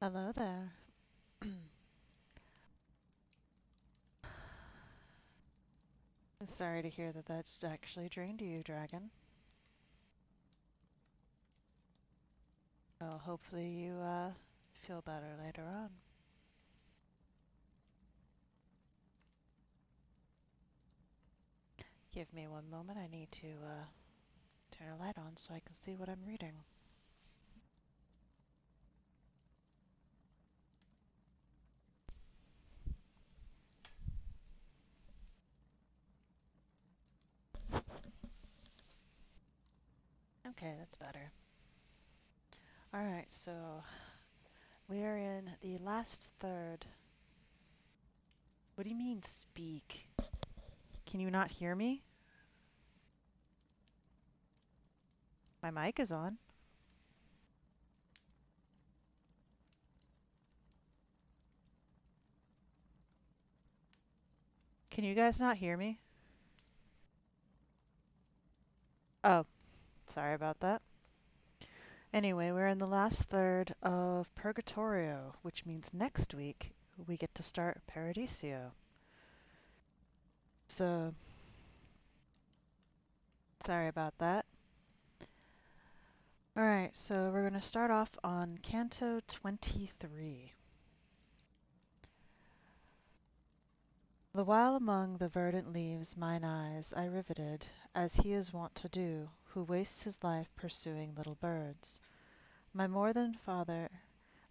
Hello there. Sorry to hear that that's actually drained you, Dragon. Well, hopefully you feel better later on. Give me one moment. I need to turn a light on so I can see what I'm reading. Okay, that's better. Alright, so we are in the last third. What do you mean, speak? Can you not hear me? My mic is on. Can you guys not hear me? Oh, sorry about that. Anyway, we're in the last third of Purgatorio, which means next week we get to start Paradiso. So, sorry about that. Alright, so we're going to start off on Canto 23. The while among the verdant leaves mine eyes I riveted, as he is wont to do, who wastes his life pursuing little birds. My more than father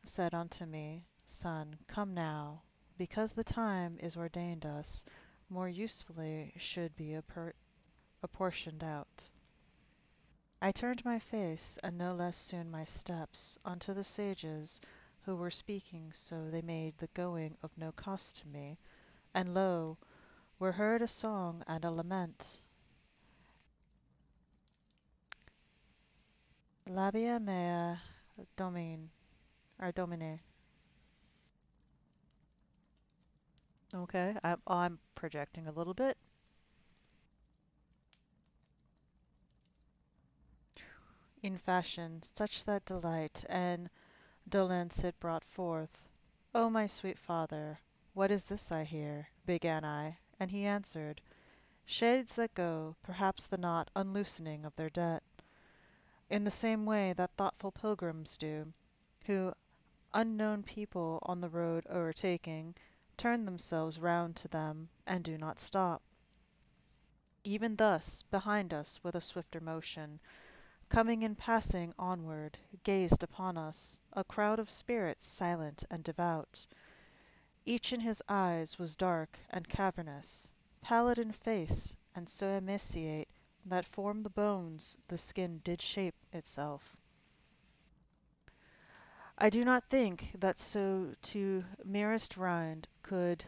said unto me, Son, come now, because the time is ordained us, more usefully should be apportioned out. I turned my face, and no less soon my steps, unto the sages, who were speaking so they made the going of no cost to me, and lo, were heard a song and a lament. Labia mea domine. Okay, I'm projecting a little bit. In fashion, such that delight and dolence it brought forth. O my sweet father, what is this I hear? Began I, and he answered, Shades that go, perhaps the not unloosening of their debt, in the same way that thoughtful pilgrims do, who, unknown people on the road o'ertaking, turn themselves round to them, and do not stop. Even thus, behind us, with a swifter motion, coming and passing onward, gazed upon us, a crowd of spirits silent and devout. Each in his eyes was dark and cavernous, pallid in face, and so emaciate that from the bones the skin did shape itself. I do not think that so to merest rind could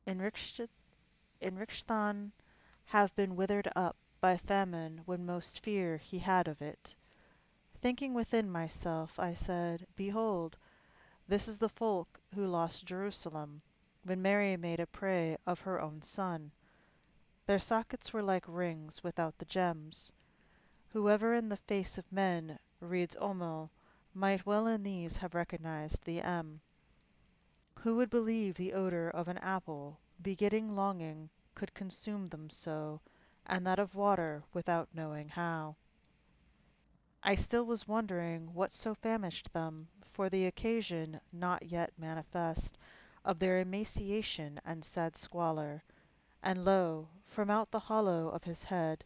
Enrichthon have been withered up by famine when most fear he had of it. Thinking within myself, I said, Behold, this is the folk who lost Jerusalem, when Mary made a prey of her own son. Their sockets were like rings without the gems. Whoever in the face of men reads Omo might well in these have recognized the M. Who would believe the odor of an apple, begetting longing, could consume them so, and that of water without knowing how? I still was wondering what so famished them, for the occasion not yet manifest, of their emaciation and sad squalor, and lo, from out the hollow of his head,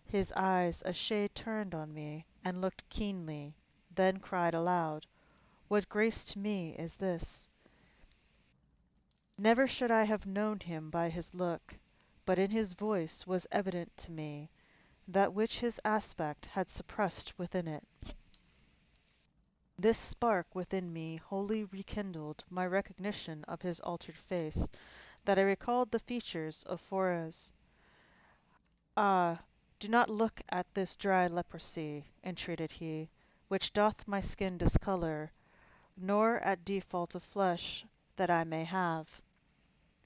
his eyes a shade turned on me, and looked keenly, then cried aloud, What grace to me is this? Never should I have known him by his look, but in his voice was evident to me that which his aspect had suppressed within it. This spark within me wholly rekindled my recognition of his altered face, that I recalled the features of Forez. Ah, do not look at this dry leprosy, entreated he, which doth my skin discolour, nor at default of flesh that I may have.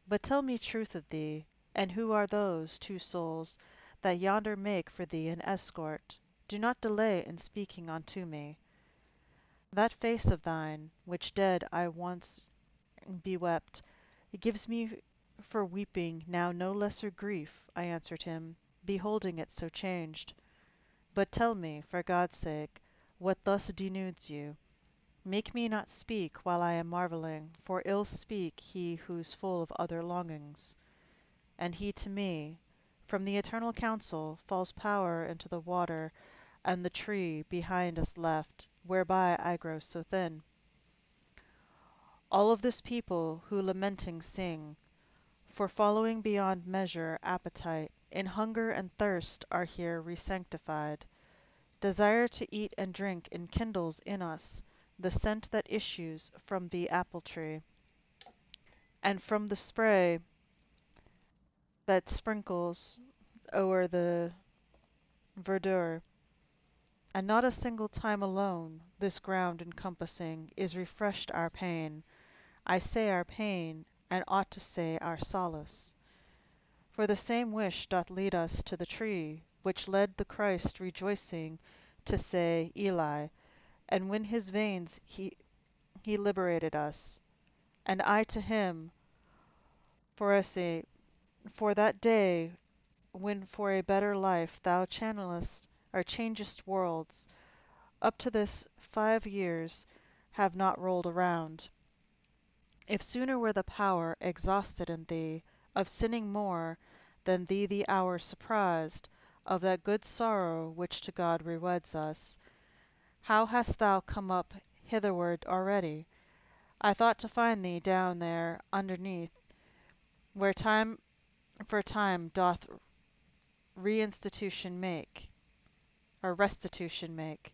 But tell me truth of thee, and who are those two souls that yonder make for thee an escort? Do not delay in speaking unto me. That face of thine, which dead I once bewept, gives me for weeping now no lesser grief, I answered him, beholding it so changed. But tell me, for God's sake, what thus denudes you. Make me not speak while I am marvelling, for ill speak he who's full of other longings. And he to me, from the eternal council falls power into the water and the tree behind us left, whereby I grow so thin. All of this people who lamenting sing, for following beyond measure appetite, in hunger and thirst are here resanctified. Desire to eat and drink enkindles in us the scent that issues from the apple tree, and from the spray that sprinkles o'er the verdure. And not a single time alone, this ground encompassing, is refreshed our pain. I say our pain, and ought to say our solace. For the same wish doth lead us to the tree, which led the Christ rejoicing to say, Eli, and when his veins he liberated us. And I to him, Pharisee, for that day when for a better life thou channelest or changest worlds, up to this 5 years have not rolled around. If sooner were the power exhausted in thee, of sinning more than thee the hour surprised, of that good sorrow which to God reweds us, how hast thou come up hitherward already? I thought to find thee down there underneath, where time for time doth reinstitution make, or restitution make.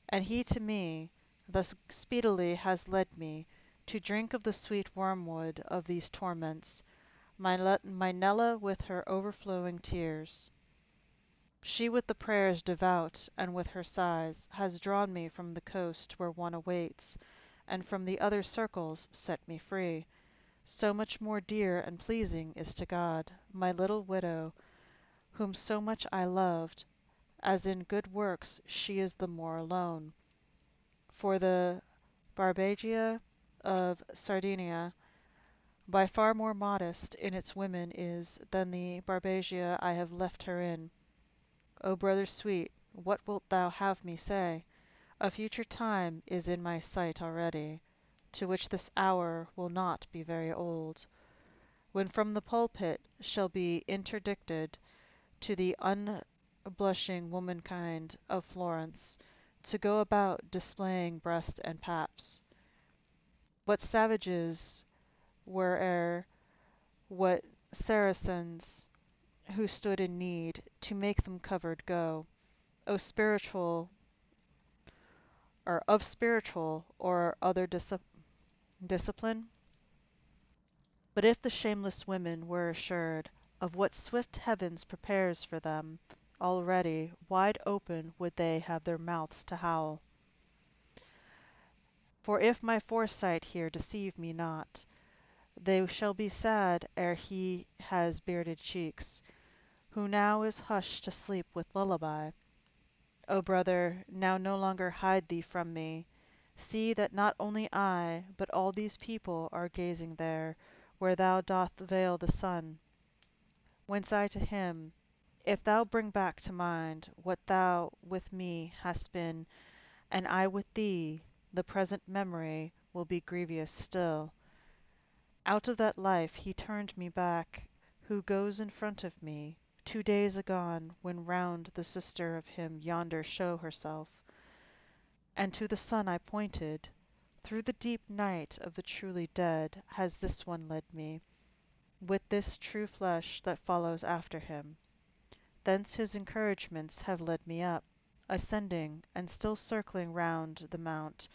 And he to me thus speedily has led me to drink of the sweet wormwood of these torments, my Nella with her overflowing tears. She with the prayers devout, and with her sighs, has drawn me from the coast where one awaits, and from the other circles set me free. So much more dear and pleasing is to God, my little widow, whom so much I loved, as in good works she is the more alone. For the Barbagia of Sardinia, by far more modest in its women is than the Barbagia I have left her in. O brother sweet, what wilt thou have me say? A future time is in my sight already, to which this hour will not be very old, when from the pulpit shall be interdicted to the unblushing womankind of Florence to go about displaying breast and paps. What savages were ere, what Saracens who stood in need, to make them covered go, O spiritual, or of spiritual or other discipline? But if the shameless women were assured of what swift heavens prepares for them, already wide open would they have their mouths to howl. For if my foresight here deceive me not, they shall be sad ere he has bearded cheeks, who now is hushed to sleep with lullaby. O brother, now no longer hide thee from me. See that not only I, but all these people are gazing there, where thou doth veil the sun. Whence I to him, if thou bring back to mind what thou with me hast been, and I with thee, the present memory will be grievous still. Out of that life he turned me back, who goes in front of me, 2 days agone, when round the sister of him yonder show herself. And to the sun I pointed. Through the deep night of the truly dead has this one led me, with this true flesh that follows after him. Thence his encouragements have led me up, ascending, and still circling round the mount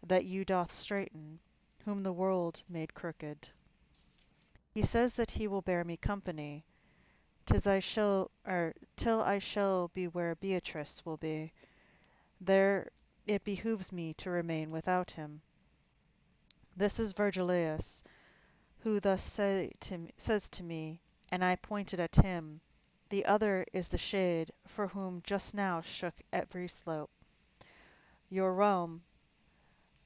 that you doth straiten, whom the world made crooked. He says that he will bear me company. 'Tis I shall, till I shall be where Beatrice will be. There it behooves me to remain without him. This is Virgilius, who thus says to me, and I pointed at him. The other is the shade, for whom just now shook every slope. Your Rome,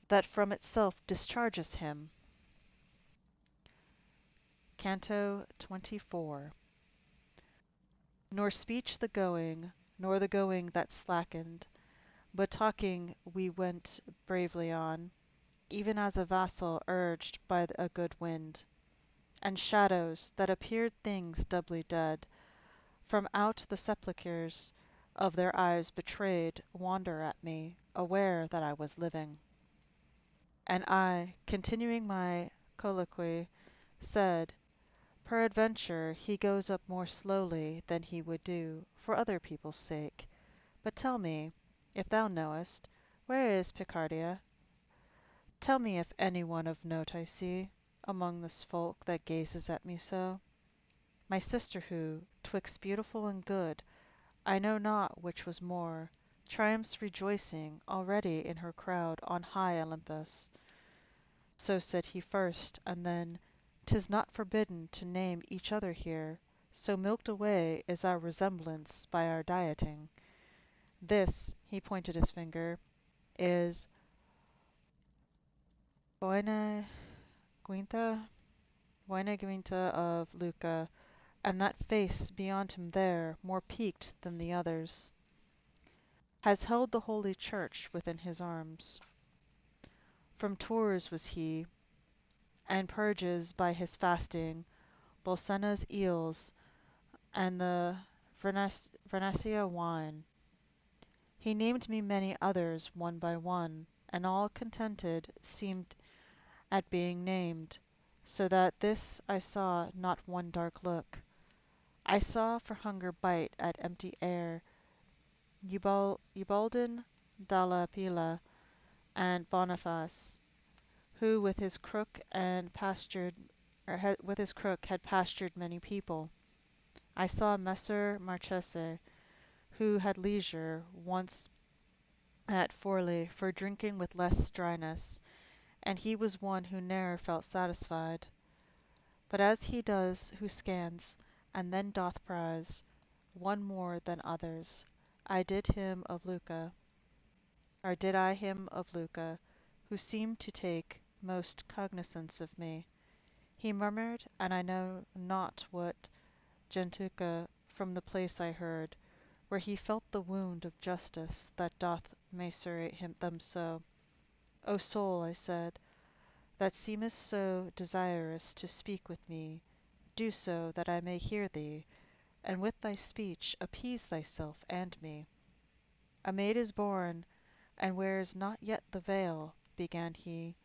that from itself discharges him. Canto 24. Nor speech the going, nor the going that slackened, but talking we went bravely on, even as a vassal urged by a good wind. And shadows, that appeared things doubly dead, from out the sepulchres of their eyes betrayed, wander at me, aware that I was living. And I, continuing my colloquy, said, Peradventure he goes up more slowly than he would do, for other people's sake. But tell me, if thou knowest, where is Picardia? Tell me if any one of note I see among this folk that gazes at me so. My sister who, twixt beautiful and good, I know not which was more, triumphs rejoicing already in her crowd on high Olympus. So said he first, and then, "'Tis not forbidden to name each other here, so milked away is our resemblance by our dieting. This," he pointed his finger, "is Buena Guinta, Buena Guinta of Luca, and that face beyond him there, more peaked than the others, has held the Holy Church within his arms. From Tours was he, and purges by his fasting Bolsena's eels and the Venetia wine. He named me many others one by one, and all contented seemed at being named, so that this I saw not one dark look. I saw for hunger bite at empty air Ubaldin dalla Pila and Boniface, who with his crook had pastured many people. I saw Messer Marchese, who had leisure once at Forli for drinking with less dryness, and he was one who ne'er felt satisfied. But as he does who scans, and then doth prize one more than others, I did I him of Luca, who seemed to take most cognizance of me. He murmured, and I know not what gentuca from the place I heard, where he felt the wound of justice that doth macerate them so. O soul, I said, that seemest so desirous to speak with me, do so that I may hear thee, and with thy speech appease thyself and me. A maid is born, and wears not yet the veil, began he,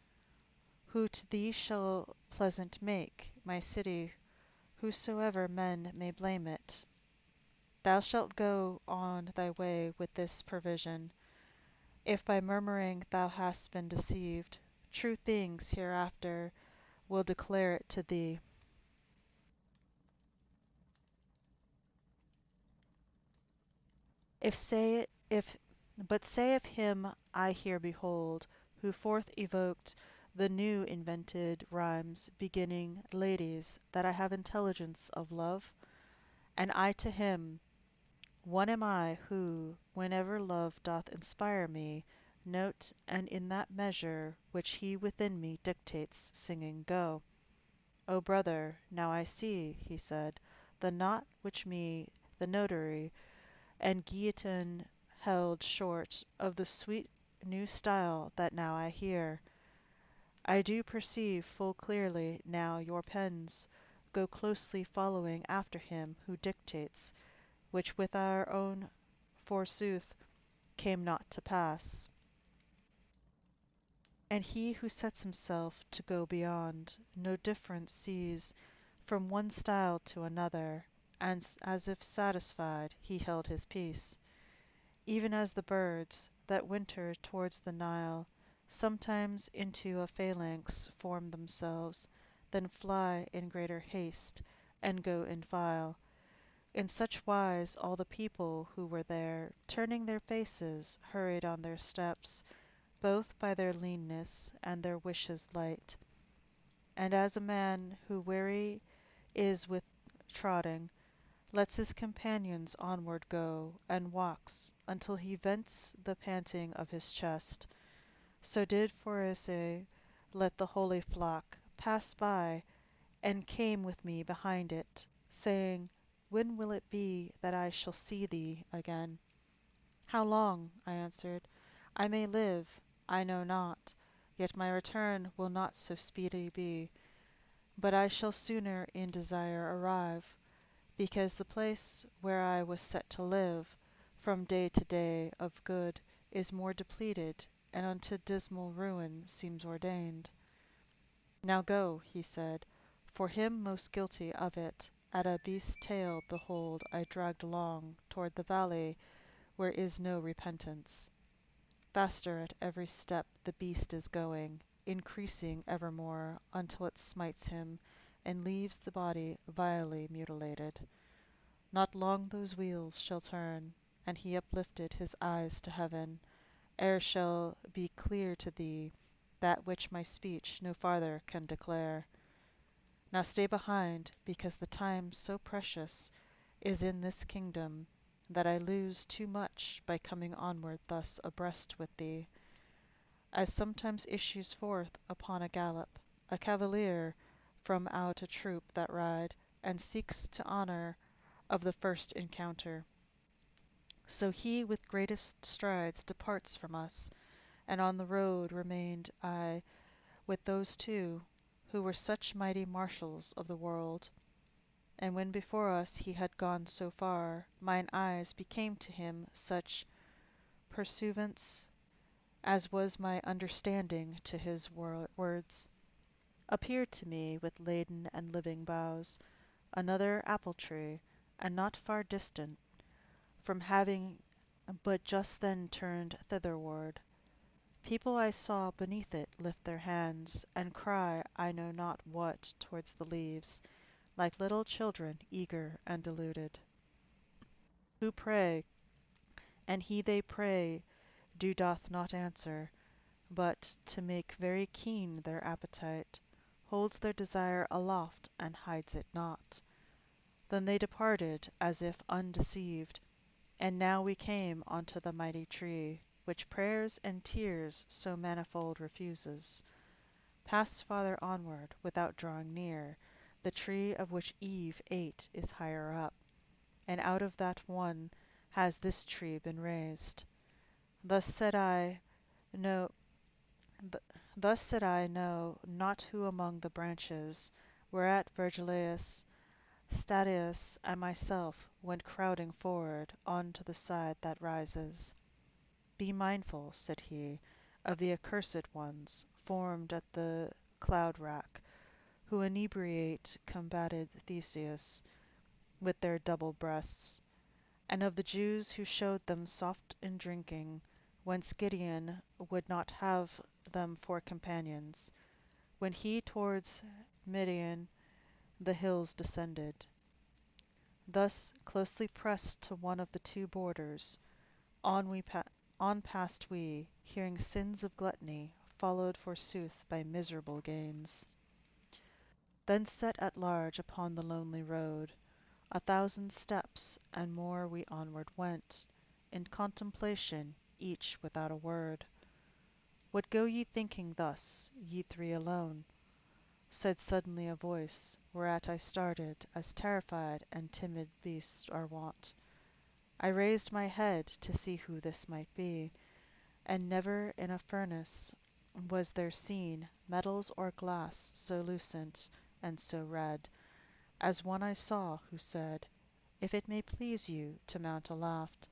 who to thee shall pleasant make my city, whosoever men may blame it. Thou shalt go on thy way with this provision. If by murmuring thou hast been deceived, true things hereafter will declare it to thee. If say if But say of him I here behold, who forth evoked the new invented rhymes beginning, Ladies, that I have intelligence of love, and I to him, one am I who, whenever love doth inspire me, note, and in that measure which he within me dictates, singing go. O brother, now I see, he said, the knot which me, the notary, and guillotine held short of the sweet new style that now I hear. I do perceive full clearly now your pens go closely following after him who dictates, which with our own forsooth came not to pass. And he who sets himself to go beyond, no difference sees from one style to another, and as if satisfied, he held his peace. Even as the birds, that winter towards the Nile, sometimes into a phalanx form themselves, then fly in greater haste, and go in file, In such wise all the people who were there, turning their faces, hurried on their steps, both by their leanness and their wishes light. And as a man who weary is with trotting, lets his companions onward go, and walks until he vents the panting of his chest, so did Pharisee let the holy flock pass by, and came with me behind it, saying, When will it be that I shall see thee again? How long? I answered. I may live, I know not, yet my return will not so speedy be, but I shall sooner in desire arrive, because the place where I was set to live, from day to day of good, is more depleted, and unto dismal ruin seems ordained. Now go, he said, for him most guilty of it, at a beast's tail behold I dragged along toward the valley where is no repentance. Faster at every step the beast is going, increasing evermore, until it smites him, and leaves the body vilely mutilated. Not long those wheels shall turn, and he uplifted his eyes to heaven, ere shall be clear to thee that which my speech no farther can declare. Now stay behind, because the time so precious is in this kingdom, that I lose too much by coming onward thus abreast with thee, as sometimes issues forth upon a gallop a cavalier from out a troop that ride, and seeks to honor of the first encounter. So he with greatest strides departs from us, and on the road remained I with those two, who were such mighty marshals of the world. And when before us he had gone so far, mine eyes became to him such pursuivants as was my understanding to his words. Appeared to me with laden and living boughs another apple tree, and not far distant from having but just then turned thitherward. People I saw beneath it lift their hands, and cry I know not what towards the leaves, like little children eager and deluded, who pray, and he they pray do doth not answer, but, to make very keen their appetite, holds their desire aloft and hides it not. Then they departed as if undeceived, and now we came unto the mighty tree, which prayers and tears so manifold refuses. Pass farther onward, without drawing near, the tree of which Eve ate is higher up, and out of that one has this tree been raised. Thus said I, no, th- thus said I, know not who among the branches, whereat Virgilius, Statius, and myself went crowding forward on to the side that rises. Be mindful, said he, of the accursed ones, formed at the cloud-rack, who inebriate combated Theseus with their double breasts, and of the Jews who showed them soft in drinking, whence Gideon would not have them for companions, when he towards Midian the hills descended. Thus, closely pressed to one of the two borders, on passed we, hearing sins of gluttony, followed forsooth by miserable gains. Then set at large upon the lonely road, 1,000 steps and more we onward went, in contemplation, each without a word. What go ye thinking thus, ye three alone? Said suddenly a voice, whereat I started, as terrified and timid beasts are wont. I raised my head to see who this might be, and never in a furnace was there seen metals or glass so lucent and so red, as one I saw, who said, If it may please you to mount aloft,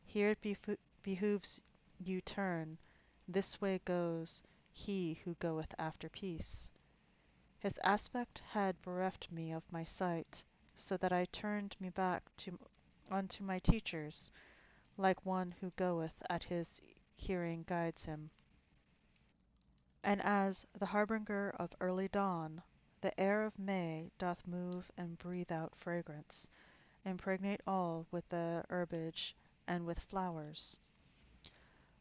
here it behooves you turn, this way goes he who goeth after peace. His aspect had bereft me of my sight, so that I turned me back unto my teachers, like one who goeth at his hearing guides him. And as the harbinger of early dawn, the air of May doth move and breathe out fragrance, impregnate all with the herbage and with flowers.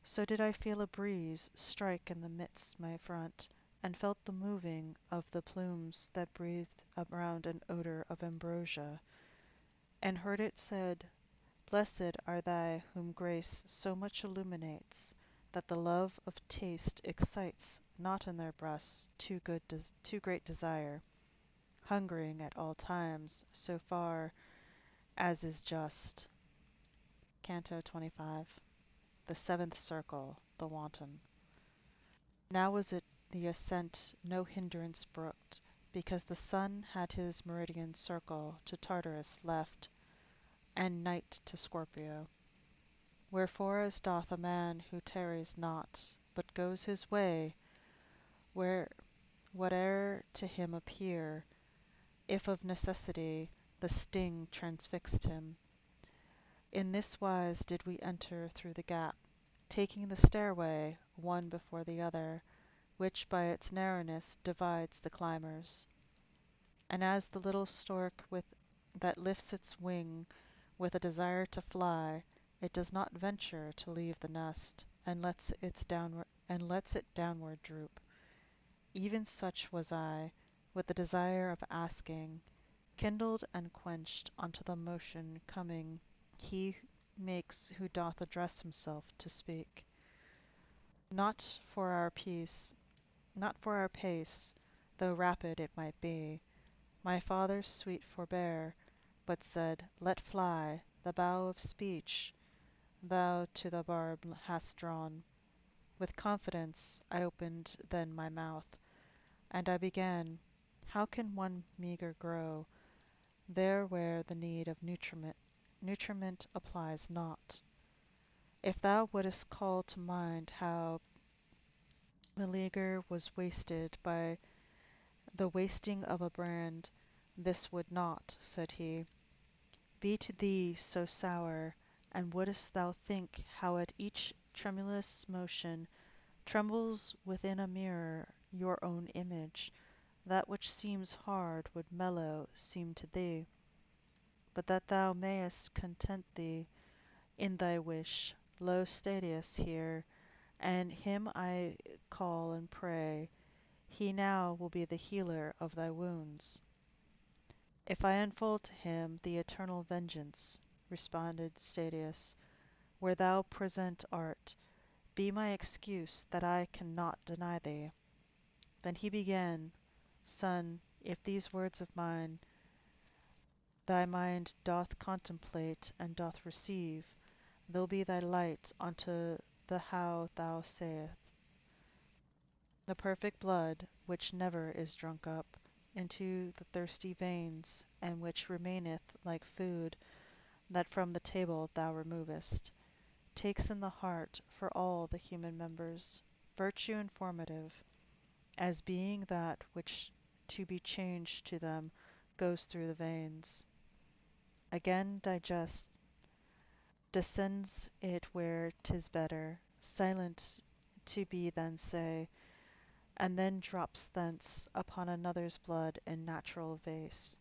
So did I feel a breeze strike in the midst my front, and felt the moving of the plumes that breathed around an odor of ambrosia, and heard it said, Blessed are they whom grace so much illuminates, that the love of taste excites not in their breasts too great desire, hungering at all times, so far as is just. Canto 25. The seventh circle, the wanton. Now was it the ascent no hindrance brooked, because the sun had his meridian circle to Tartarus left, and night to Scorpio. Wherefore as doth a man who tarries not, but goes his way, where whate'er to him appear, if of necessity the sting transfixed him. In this wise did we enter through the gap, taking the stairway one before the other, which by its narrowness divides the climbers. And as the little stork that lifts its wing with a desire to fly, it does not venture to leave the nest, and lets it downward droop. Even such was I, with the desire of asking, kindled and quenched unto the motion coming he makes who doth address himself to speak. Not for our peace, not for our pace, though rapid it might be, my father's sweet forbear, but said, Let fly, the bow of speech thou to the barb hast drawn. With confidence I opened then my mouth, and I began, How can one meagre grow, there where the need of nutriment applies not? If thou wouldst call to mind how Meleager was wasted by the wasting of a brand, this would not, said he, be to thee so sour, and wouldst thou think how at each tremulous motion trembles within a mirror your own image, that which seems hard would mellow seem to thee. But that thou mayest content thee in thy wish, lo Statius here, and him I call and pray, he now will be the healer of thy wounds. If I unfold to him the eternal vengeance, responded Statius, where thou present art, be my excuse that I can not deny thee. Then he began, Son, if these words of mine thy mind doth contemplate and doth receive, they'll be thy light unto the how thou sayest. The perfect blood, which never is drunk up into the thirsty veins, and which remaineth like food that from the table thou removest, takes in the heart for all the human members, virtue informative, as being that which to be changed to them goes through the veins. Again descends it where 'tis better, silent to be than say, and then drops thence upon another's blood in natural vase.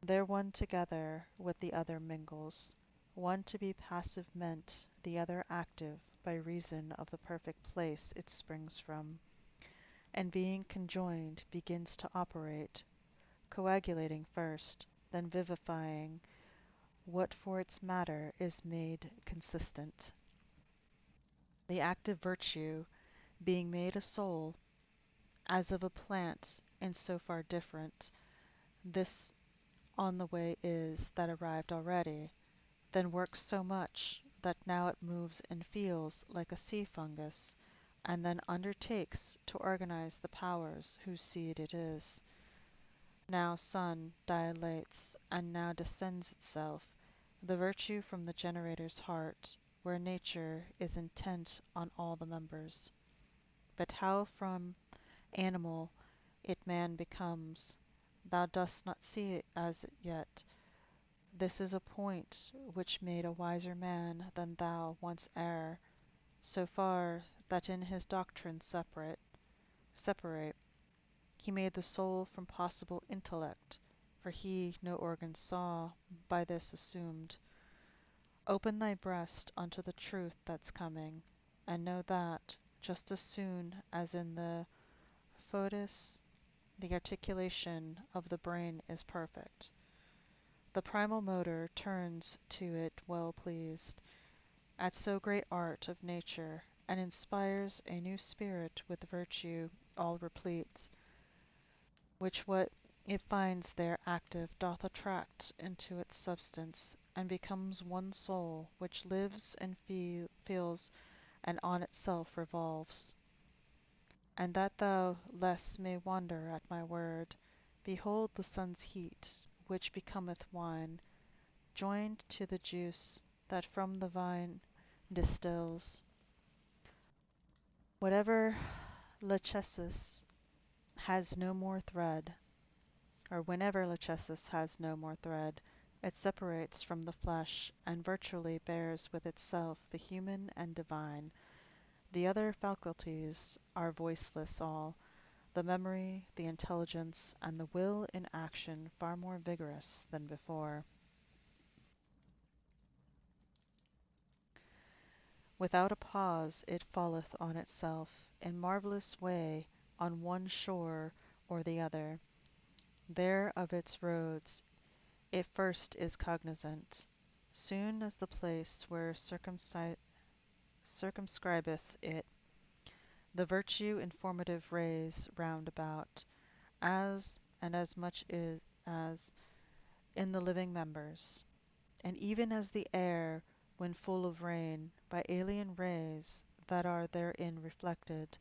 There one together with the other mingles, one to be passive meant, the other active, by reason of the perfect place it springs from, and being conjoined begins to operate, coagulating first, then vivifying what for its matter is made consistent. The active virtue, being made a soul, as of a plant, in so far different, this on the way is that arrived already, then works so much that now it moves and feels like a sea fungus, and then undertakes to organize the powers whose seed it is. Now sun dilates, and now descends itself, the virtue from the generator's heart, where nature is intent on all the members. But how from animal it man becomes, thou dost not see as yet. This is a point which made a wiser man than thou once err, so far that in his doctrine separate, he made the soul from possible intellect, for he no organ saw, by this assumed. Open thy breast unto the truth that's coming, and know that, just as soon as in the foetus the articulation of the brain is perfect, the primal motor turns to it well pleased, at so great art of nature, and inspires a new spirit with virtue all replete, which what it finds there active doth attract into its substance, and becomes one soul, which lives and feels and on itself revolves. And that thou less may wonder at my word, behold the sun's heat, which becometh wine, joined to the juice that from the vine distills. Whatever Lachesis has no more thread, or whenever Lachesis has no more thread, it separates from the flesh, and virtually bears with itself the human and divine. The other faculties are voiceless all, the memory, the intelligence, and the will in action far more vigorous than before. Without a pause it falleth on itself, in marvellous way, on one shore or the other. There of its roads it first is cognizant, soon as the place where circumscribeth it, the virtue informative rays round about, as and as much is as in the living members. And even as the air, when full of rain, by alien rays that are therein reflected,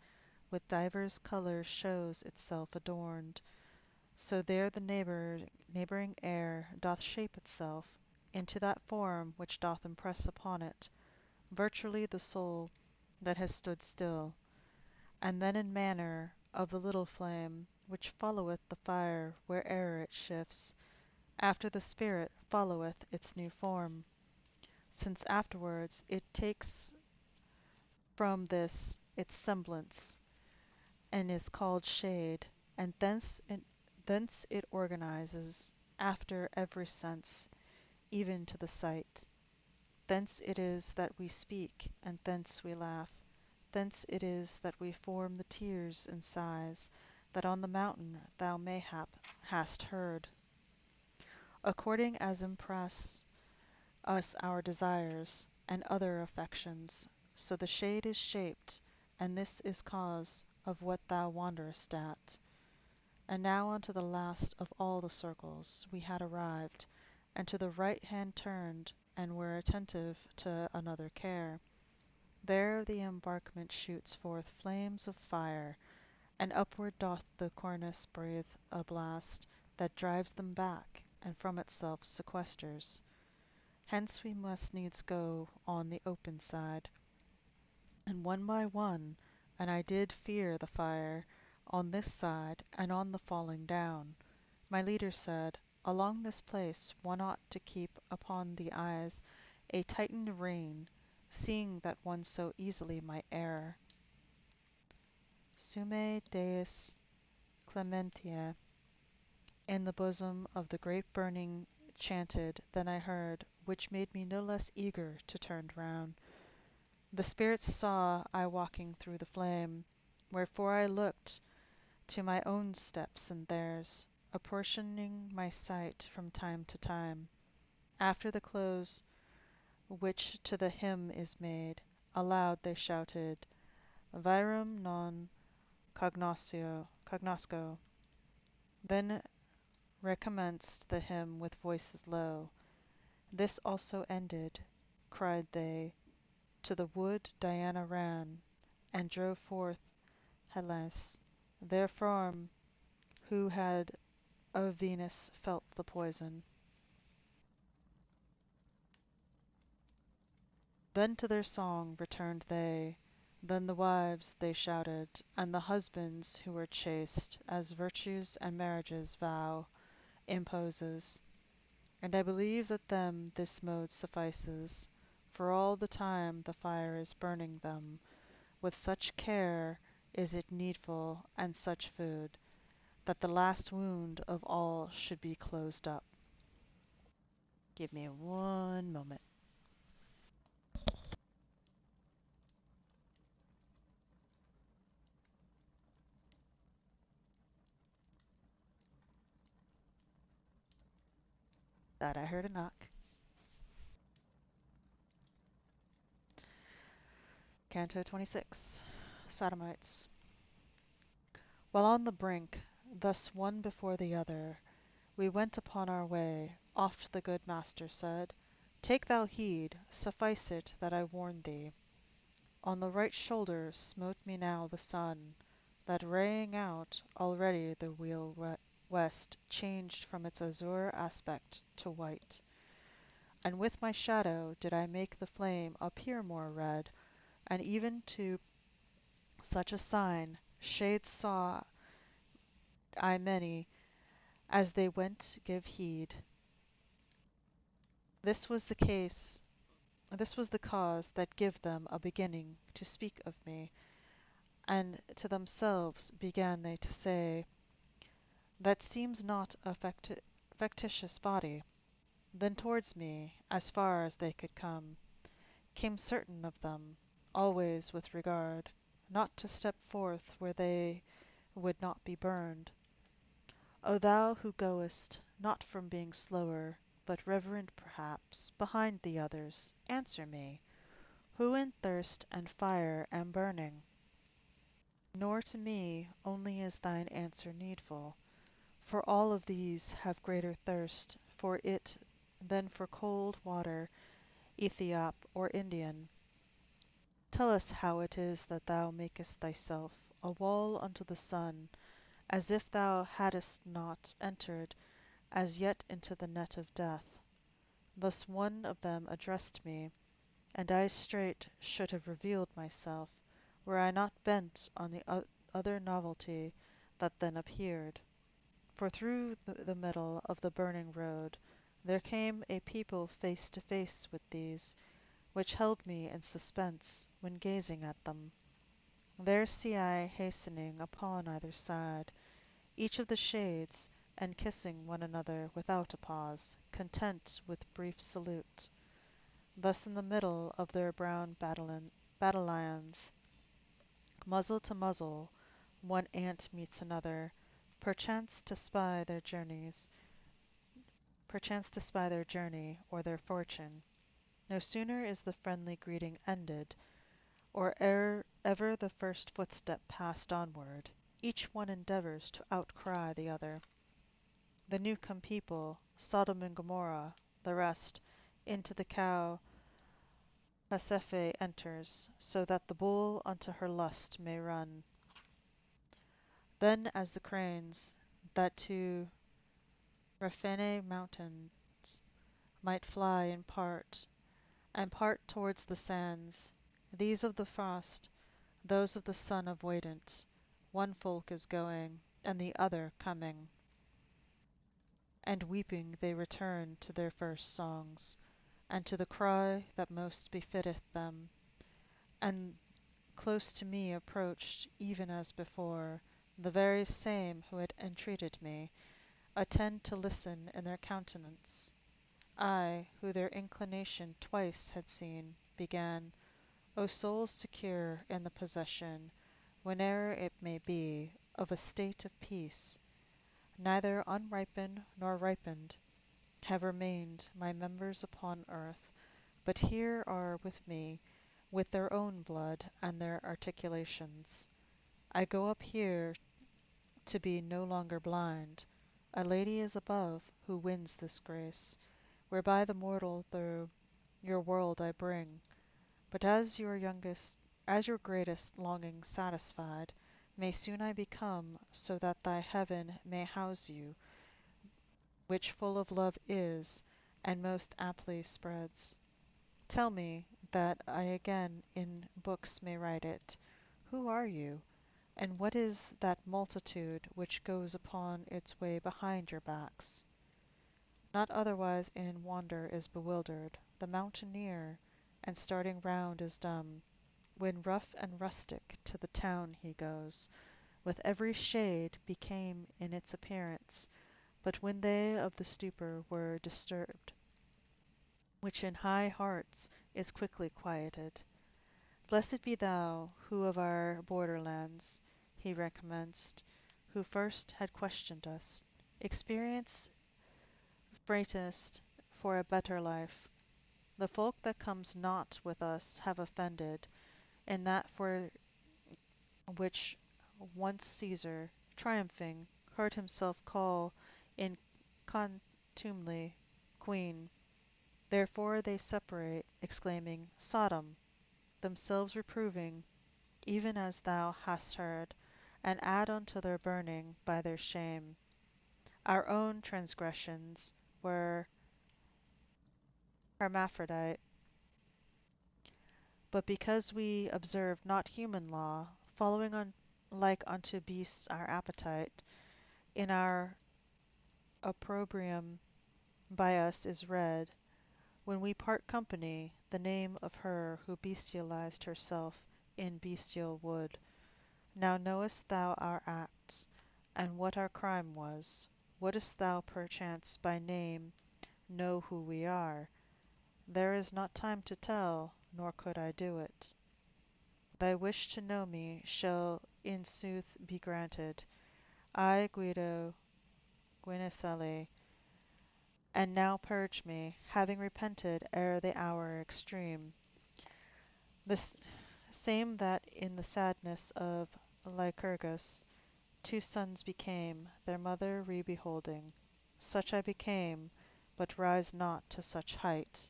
with divers colours shows itself adorned, so there the neighbouring air doth shape itself into that form which doth impress upon it virtually the soul that has stood still, and then in manner of the little flame, which followeth the fire where'er it shifts, after the spirit followeth its new form, since afterwards it takes from this its semblance, and is called shade, and thence it organizes after every sense, even to the sight. Thence it is that we speak, and thence we laugh. Thence it is that we form the tears and sighs that on the mountain thou mayhap hast heard, according as impress us our desires and other affections. So the shade is shaped, and this is cause of what thou wonderest at. And now unto the last of all the circles we had arrived, and to the right hand turned, and were attentive to another care. There the embarkment shoots forth flames of fire, and upward doth the cornice breathe a blast that drives them back, and from itself sequesters. Hence we must needs go on the open side, and one by one, and I did fear the fire on this side and on the falling down. My leader said, along this place one ought to keep upon the eyes a tightened rein, seeing that one so easily might err. Sume Deus Clementia in the bosom of the great burning chanted, then I heard, which made me no less eager to turn round. The spirits saw I walking through the flame, wherefore I looked to my own steps and theirs, apportioning my sight from time to time. After the close which to the hymn is made, aloud they shouted, Virum non cognosco. Then recommenced the hymn with voices low. This also ended, cried they, to the wood Diana ran, and drove forth Hellas, therefrom, who had of Venus felt the poison. Then to their song returned they, then the wives they shouted, and the husbands who were chaste, as virtues and marriages vow imposes. And I believe that them this mode suffices, for all the time the fire is burning them, with such care is it needful, and such food, that the last wound of all should be closed up. Give me one moment. That I heard a knock. Canto 26. Sodomites. While on the brink, thus one before the other, we went upon our way, oft the good master said, "Take thou heed, suffice it that I warn thee." On the right shoulder smote me now the sun, that raying out, already the wheel west changed from its azure aspect to white. And with my shadow did I make the flame appear more red, and even to such a sign shades saw I many, as they went give heed. This was the case, this was the cause that give them a beginning to speak of me, and to themselves began they to say, "That seems not a factitious body." Then towards me, as far as they could come, came certain of them, always with regard, not to step forth where they would not be burned. O thou who goest, not from being slower, but reverent perhaps, behind the others, answer me, who in thirst and fire am burning? Nor to me only is thine answer needful, for all of these have greater thirst for it than for cold water, Ethiop or Indian. Tell us how it is that thou makest thyself a wall unto the sun, as if thou hadst not entered as yet into the net of death. Thus one of them addressed me, and I straight should have revealed myself, were I not bent on the other novelty that then appeared. For through the middle of the burning road there came a people face to face with these, which held me in suspense when gazing at them. There see I hastening upon either side, each of the shades, and kissing one another without a pause, content with brief salute. Thus in the middle of their brown battalions, muzzle to muzzle, one ant meets another, perchance to spy their journeys, perchance to spy their journey or their fortune. No sooner is the friendly greeting ended, or ere ever the first footstep passed onward, each one endeavors to outcry the other. The new-come people, Sodom and Gomorrah, the rest, into the cow Pasiphae enters, so that the bull unto her lust may run. Then as the cranes, that to Raphene mountains might fly in part, and part towards the sands, these of the frost, those of the sun avoidant, one folk is going, and the other coming. And weeping they return to their first songs, and to the cry that most befitteth them, and close to me approached, even as before, the very same who had entreated me, attend to listen in their countenance. I, who their inclination twice had seen, began, O souls secure in the possession, whene'er it may be, of a state of peace, neither unripened nor ripened, have remained my members upon earth, but here are with me, with their own blood and their articulations. I go up here to be no longer blind. A lady is above, who wins this grace, whereby the mortal through your world I bring. But as your greatest longing satisfied, may soon I become, so that thy heaven may house you, which full of love is, and most aptly spreads. Tell me, that I again in books may write it, who are you, and what is that multitude which goes upon its way behind your backs? Not otherwise in wonder is bewildered the mountaineer, and starting round is dumb, when rough and rustic to the town he goes, with every shade became in its appearance, but when they of the stupor were disturbed, which in high hearts is quickly quieted. Blessed be thou, who of our borderlands, he recommenced, who first had questioned us, experience freightest for a better life. The folk that comes not with us have offended, in that for which once Caesar, triumphing, heard himself call in contumely Queen. Therefore they separate, exclaiming, Sodom, themselves reproving, even as thou hast heard, and add unto their burning by their shame. Our own transgressions were hermaphrodite, but because we observe not human law, following on like unto beasts our appetite, in our opprobrium by us is read, when we part company, the name of her who bestialized herself in bestial wood. Now knowest thou our acts, and what our crime was. Wouldst thou perchance by name know who we are? There is not time to tell, nor could I do it. Thy wish to know me shall in sooth be granted. I, Guido Guinicelli, and now purge me, having repented ere the hour extreme. This same that in the sadness of Lycurgus 2 sons became, their mother re-beholding. Such I became, but rise not to such height.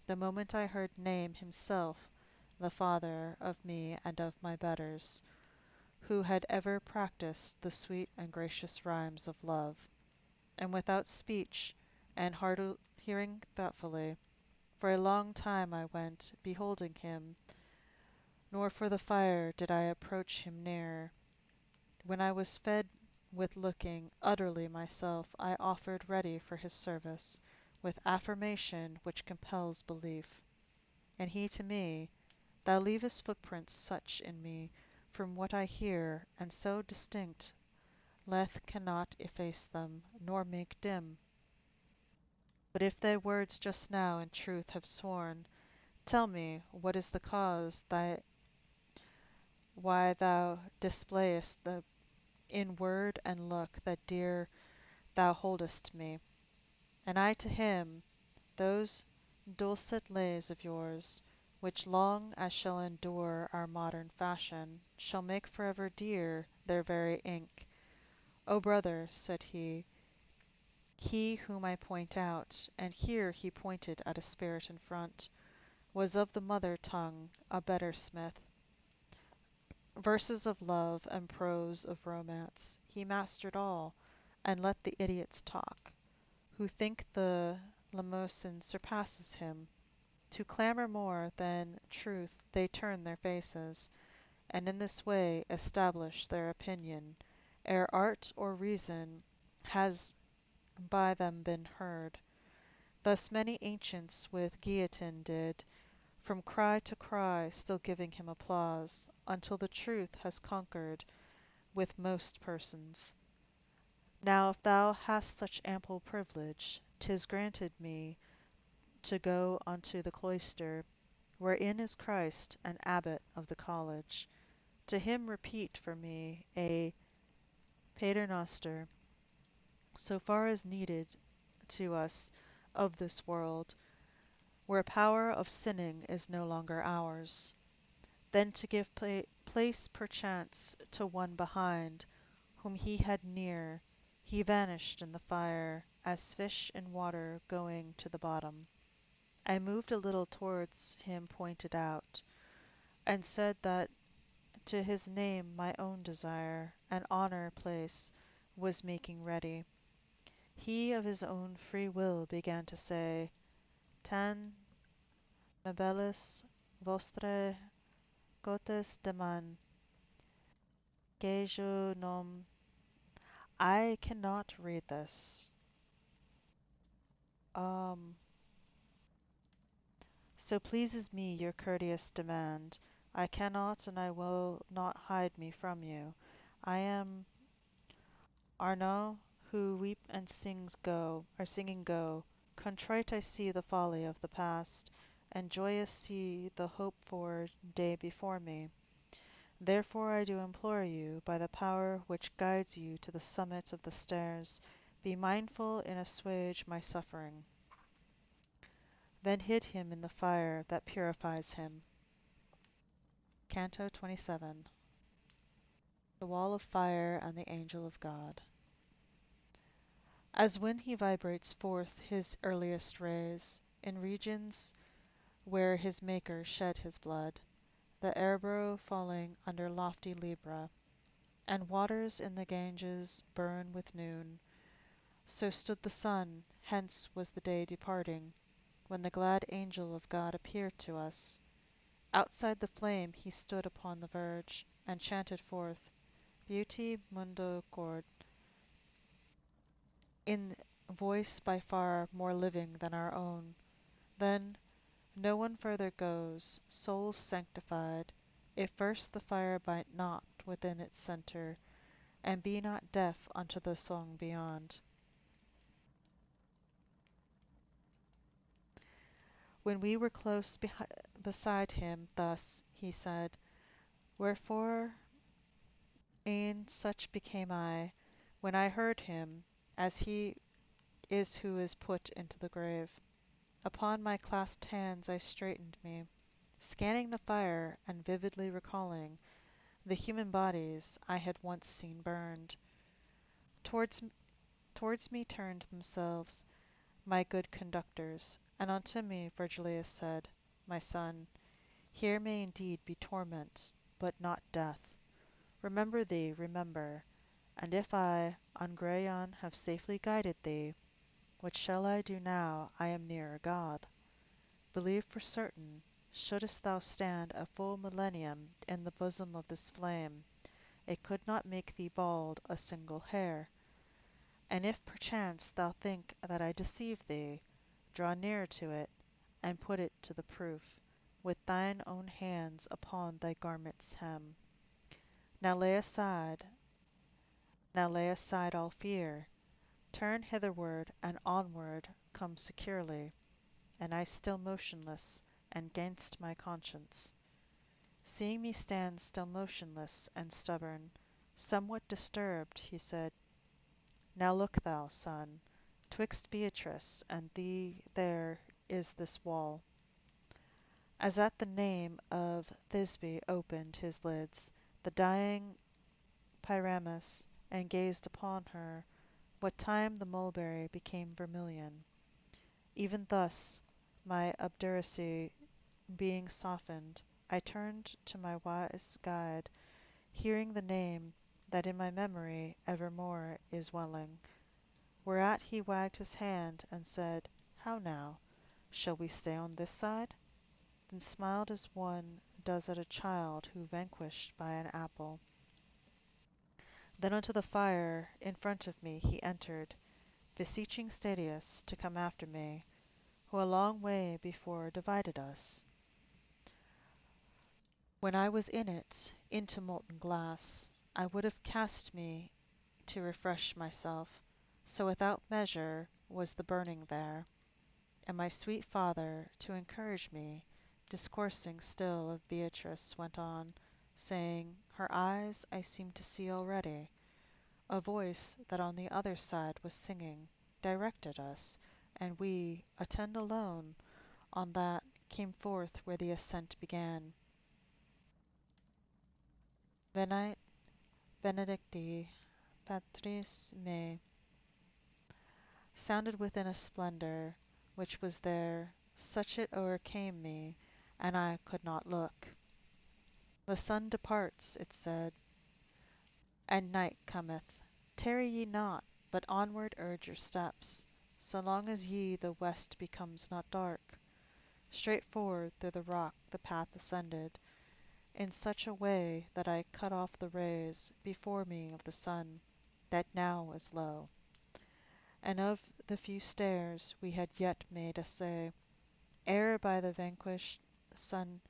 The moment I heard name himself, the father of me and of my betters, who had ever practised the sweet and gracious rhymes of love, and without speech, and hearing thoughtfully, for a long time I went, beholding him, nor for the fire did I approach him near. When I was fed with looking, utterly myself I offered ready for his service, with affirmation which compels belief. And he to me, Thou leavest footprints such in me, from what I hear, and so distinct, Lethe cannot efface them, nor make dim. But if thy words just now in truth have sworn, tell me, what is the cause why thou displayest the in word and look that dear thou holdest me? And I to him, those dulcet lays of yours, which long as shall endure our modern fashion, shall make forever dear their very ink. O brother, said he whom I point out, and here he pointed at a spirit in front, was of the mother tongue a better smith. Verses of love and prose of romance, he mastered all, and let the idiots talk, who think the Lamosin surpasses him. To clamor more than truth they turn their faces, and in this way establish their opinion, ere art or reason has by them been heard. Thus many ancients with guillotine did, from cry to cry, still giving him applause, until the truth has conquered with most persons. Now if thou hast such ample privilege, 'tis granted me to go unto the cloister, wherein is Christ, an abbot of the college. To him repeat for me a paternoster, so far as needed to us of this world, where power of sinning is no longer ours. Then to give place perchance to one behind, whom he had near, he vanished in the fire, as fish in water going to the bottom. I moved a little towards him pointed out, and said that to his name my own desire, and honor place, was making ready. He of his own free will began to say, Tan mebellis vostre cotes deman, que je nom. I cannot read this. Um, so pleases me your courteous demand. I cannot and I will not hide me from you. I am Arnaud, who weep and singing go. Contrite I see the folly of the past, and joyous see the hoped for day before me. Therefore I do implore you, by the power which guides you to the summit of the stairs, be mindful and assuage my suffering. Then hid him in the fire that purifies him. Canto 27. The Wall of Fire and the Angel of God. As when he vibrates forth his earliest rays, in regions where his Maker shed his blood, the Ebro falling under lofty Libra, and waters in the Ganges burn with noon, so stood the sun, hence was the day departing, when the glad angel of God appeared to us. Outside the flame he stood upon the verge, and chanted forth, Beauty mundo cord, in voice by far more living than our own. Then no one further goes, souls sanctified, if first the fire bite not within its centre, and be not deaf unto the song beyond. When we were close beside him, thus he said, Wherefore e'en such became I, when I heard him, as he is who is put into the grave. Upon my clasped hands I straightened me, scanning the fire and vividly recalling the human bodies I had once seen burned. Towards, towards me turned themselves my good conductors, and unto me Virgilius said, My son, here may indeed be torment, but not death. Remember thee, remember, and if I, on Grayon, have safely guided thee, what shall I do now I am nearer God? Believe for certain, shouldst thou stand a full millennium in the bosom of this flame, it could not make thee bald a single hair. And if perchance thou think that I deceive thee, draw nearer to it, and put it to the proof, with thine own hands upon thy garment's hem. Now lay aside, now lay aside all fear, turn hitherward and onward come securely, and I still motionless, and 'gainst my conscience. Seeing me stand still motionless and stubborn, somewhat disturbed, he said, Now look thou, son, twixt Beatrice and thee there is this wall. As at the name of Thisbe opened his lids, the dying Pyramus, and gazed upon her, what time the mulberry became vermilion. Even thus, my obduracy being softened, I turned to my wise guide, hearing the name that in my memory evermore is welling. Whereat he wagged his hand and said, How now? Shall we stay on this side? Then smiled as one does at a child who vanquished by an apple. Then unto the fire in front of me he entered, beseeching Statius to come after me, who a long way before divided us. When I was in it, into molten glass, I would have cast me to refresh myself, so without measure was the burning there. And my sweet father, to encourage me, discoursing still of Beatrice, went on, saying, Her eyes I seem to see already. A voice that on the other side was singing, directed us, and we, attend alone, on that came forth where the ascent began. Venite benedicti patris me sounded within a splendor which was there, such it o'ercame me, and I could not look. The sun departs, it said, and night cometh. Tarry ye not, but onward urge your steps, so long as ye the west becomes not dark. Straight forward through the rock the path ascended, in such a way that I cut off the rays before me of the sun, that now was low. And of the few stairs we had yet made essay, ere by the vanquished sun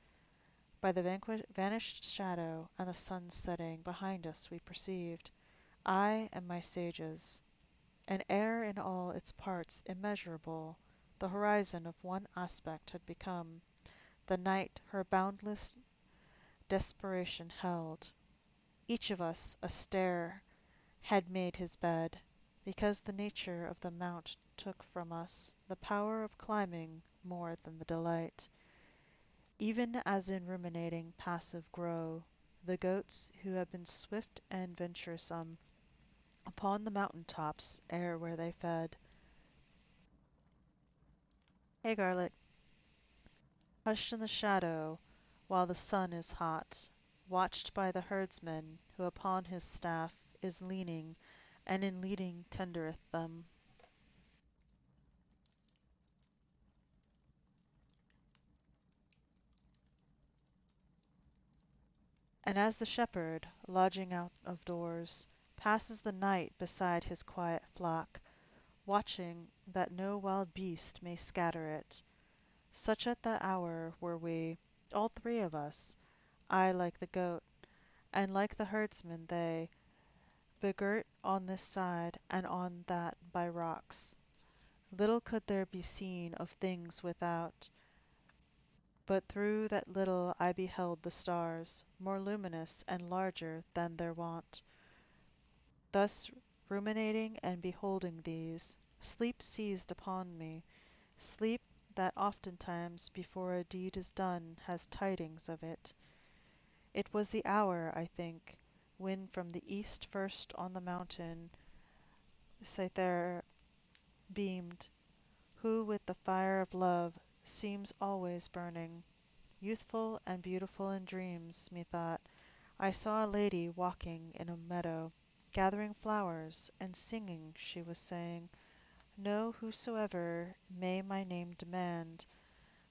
By the vanished shadow and the sun setting behind us we perceived, I and my sages, an air in all its parts immeasurable, the horizon of one aspect had become, the night her boundless desperation held. Each of us a stair had made his bed, because the nature of the mount took from us the power of climbing more than the delight. Even as in ruminating passive grow the goats who have been swift and venturesome upon the mountain tops ere where they fed. Hey, Garlic, hushed in the shadow while the sun is hot, watched by the herdsman who upon his staff is leaning, and in leading tendereth them. And as the shepherd, lodging out of doors, passes the night beside his quiet flock, watching that no wild beast may scatter it, such at that hour were we, all three of us, I like the goat, and like the herdsman they, begirt on this side and on that by rocks. Little could there be seen of things without, but through that little I beheld the stars, more luminous and larger than their wont. Thus ruminating and beholding these, sleep seized upon me, sleep that oftentimes before a deed is done has tidings of it. It was the hour, I think, when from the east first on the mountain Cythera beamed, who with the fire of love seems always burning. Youthful and beautiful in dreams, methought, I saw a lady walking in a meadow, gathering flowers, and singing she was saying, Know whosoever may my name demand,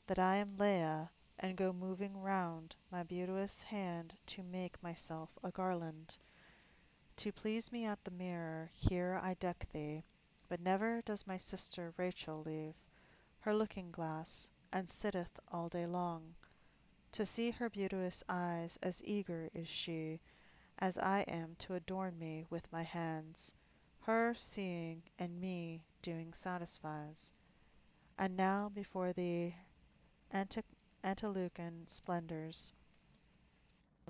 that I am Leah, and go moving round my beauteous hand to make myself a garland. To please me at the mirror, here I deck thee, but never does my sister Rachel leave her looking glass, and sitteth all day long. To see her beauteous eyes, as eager is she, as I am to adorn me with my hands. Her seeing and me doing satisfies. And now before the Antilucan splendors,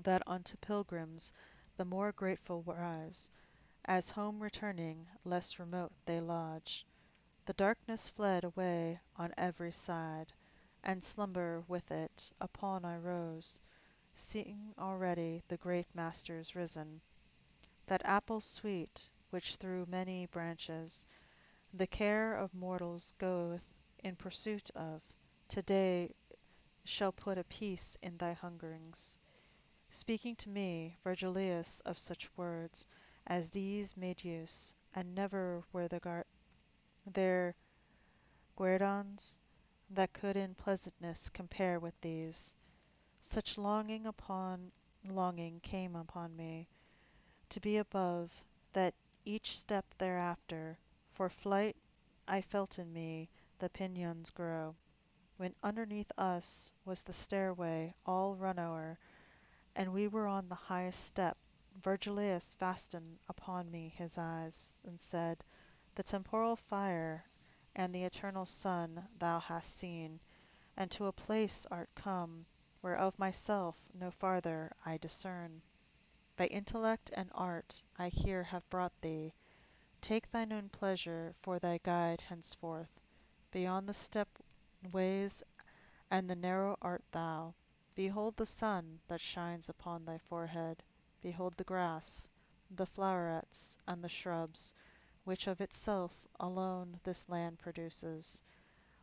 that unto pilgrims the more grateful rise, as home returning less remote they lodge. The darkness fled away on every side, and slumber with it. Upon I rose, seeing already the great Masters risen. That apple sweet, which through many branches the care of mortals goeth in pursuit of, to-day shall put a peace in thy hungerings. Speaking to me, Virgilius of such words as these made use, and never were there guerdons that could in pleasantness compare with these. Such longing upon longing came upon me, to be above, that each step thereafter, for flight I felt in me the pinions grow, when underneath us was the stairway all run o'er, and we were on the highest step. Virgilius fastened upon me his eyes, and said, The temporal fire and the eternal sun thou hast seen, and to a place art come, where of myself no farther I discern. By intellect and art I here have brought thee. Take thine own pleasure for thy guide henceforth. Beyond the step ways and the narrow art thou. Behold the sun that shines upon thy forehead. Behold the grass, the flowerets, and the shrubs, which of itself alone this land produces,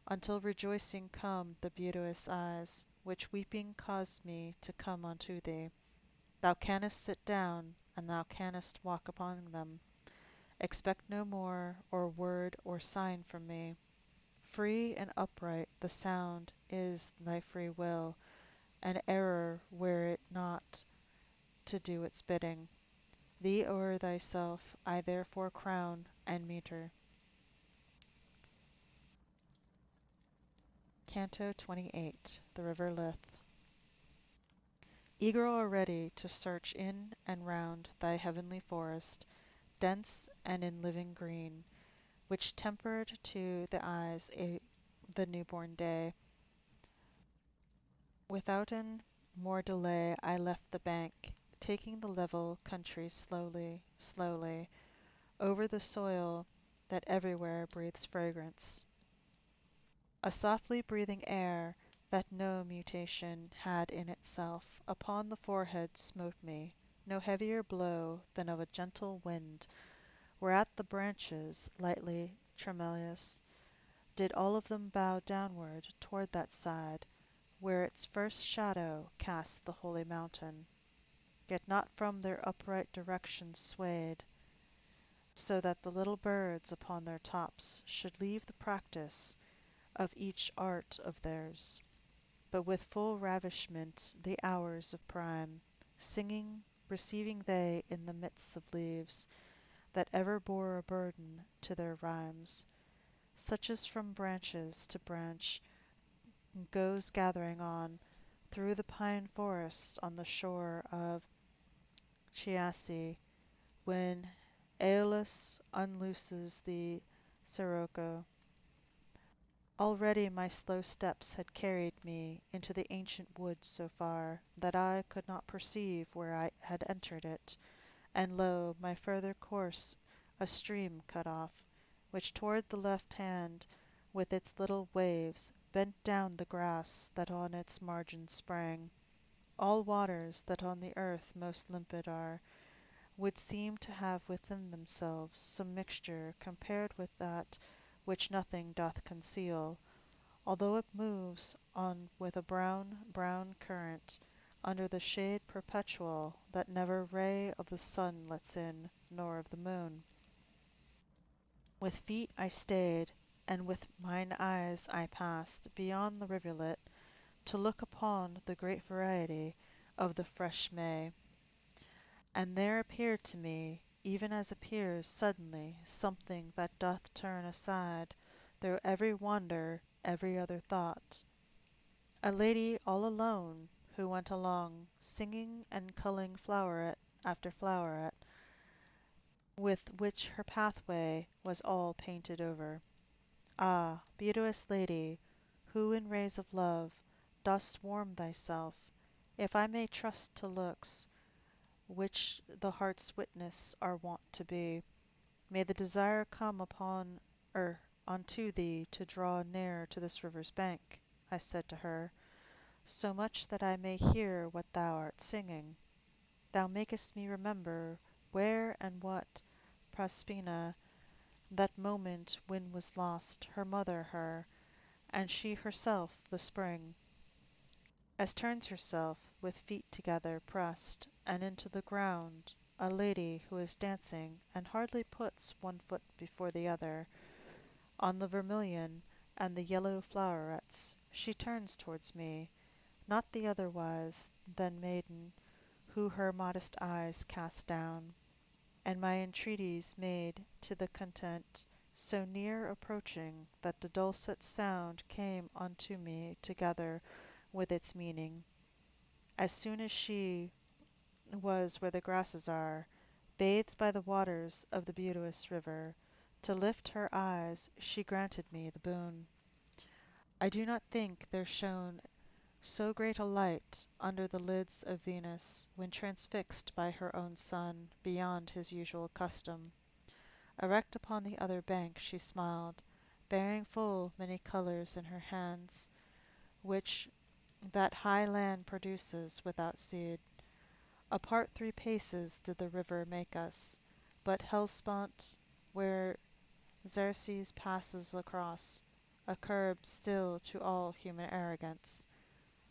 until rejoicing come the beauteous eyes, which weeping caused me to come unto thee. Thou canst sit down, and thou canst walk upon them. Expect no more, or word or sign from me. Free and upright the sound is thy free will, and error were it not to do its bidding. Thee o'er thyself I therefore crown and meter. Canto 28. The River Lith. eager already to search in and round thy heavenly forest, dense and in living green, which tempered to the eyes the newborn day. Withouten more delay I left the bank, taking the level country slowly, slowly, over the soil that everywhere breathes fragrance. A softly breathing air, that no mutation had in itself, upon the forehead smote me, no heavier blow than of a gentle wind, whereat the branches, lightly tremulous, did all of them bow downward toward that side, where its first shadow cast the holy mountain, yet not from their upright direction swayed, so that the little birds upon their tops should leave the practice of each art of theirs, but with full ravishment the hours of prime, singing, receiving they in the midst of leaves, that ever bore a burden to their rhymes, such as from branches to branch goes gathering on through the pine forests on the shore of Chiasse, when Aeolus unlooses the sirocco. Already my slow steps had carried me into the ancient wood so far that I could not perceive where I had entered it, and lo, my further course a stream cut off, which toward the left hand, with its little waves, bent down the grass that on its margin sprang. All waters that on the earth most limpid are, would seem to have within themselves some mixture compared with that which nothing doth conceal, although it moves on with a brown, brown current, under the shade perpetual that never ray of the sun lets in, nor of the moon. With feet I stayed, and with mine eyes I passed beyond the rivulet to look upon the great variety of the fresh May. And there appeared to me, even as appears suddenly something that doth turn aside through every wonder, every other thought, a lady all alone, who went along, singing and culling floweret after floweret, with which her pathway was all painted over. Ah, beauteous lady, who in rays of love dost warm thyself, if I may trust to looks, which the heart's witness are wont to be, may the desire come unto thee to draw near to this river's bank, I said to her, so much that I may hear what thou art singing. Thou makest me remember where and what Prospina, that moment when was lost her mother her, and she herself the spring, as turns herself, with feet together pressed, and into the ground, a lady who is dancing, and hardly puts one foot before the other, on the vermilion and the yellow flowerets, she turns towards me, not the otherwise than maiden, who her modest eyes cast down, and my entreaties made to the content, so near approaching that the dulcet sound came unto me together with its meaning. As soon as she was where the grasses are, bathed by the waters of the beauteous river, to lift her eyes she granted me the boon. I do not think there shone so great a light under the lids of Venus, when transfixed by her own sun beyond his usual custom. Erect upon the other bank she smiled, bearing full many colours in her hands, which that high land produces without seed. Apart 3 paces did the river make us, but Hellespont, where Xerxes passes across, a curb still to all human arrogance.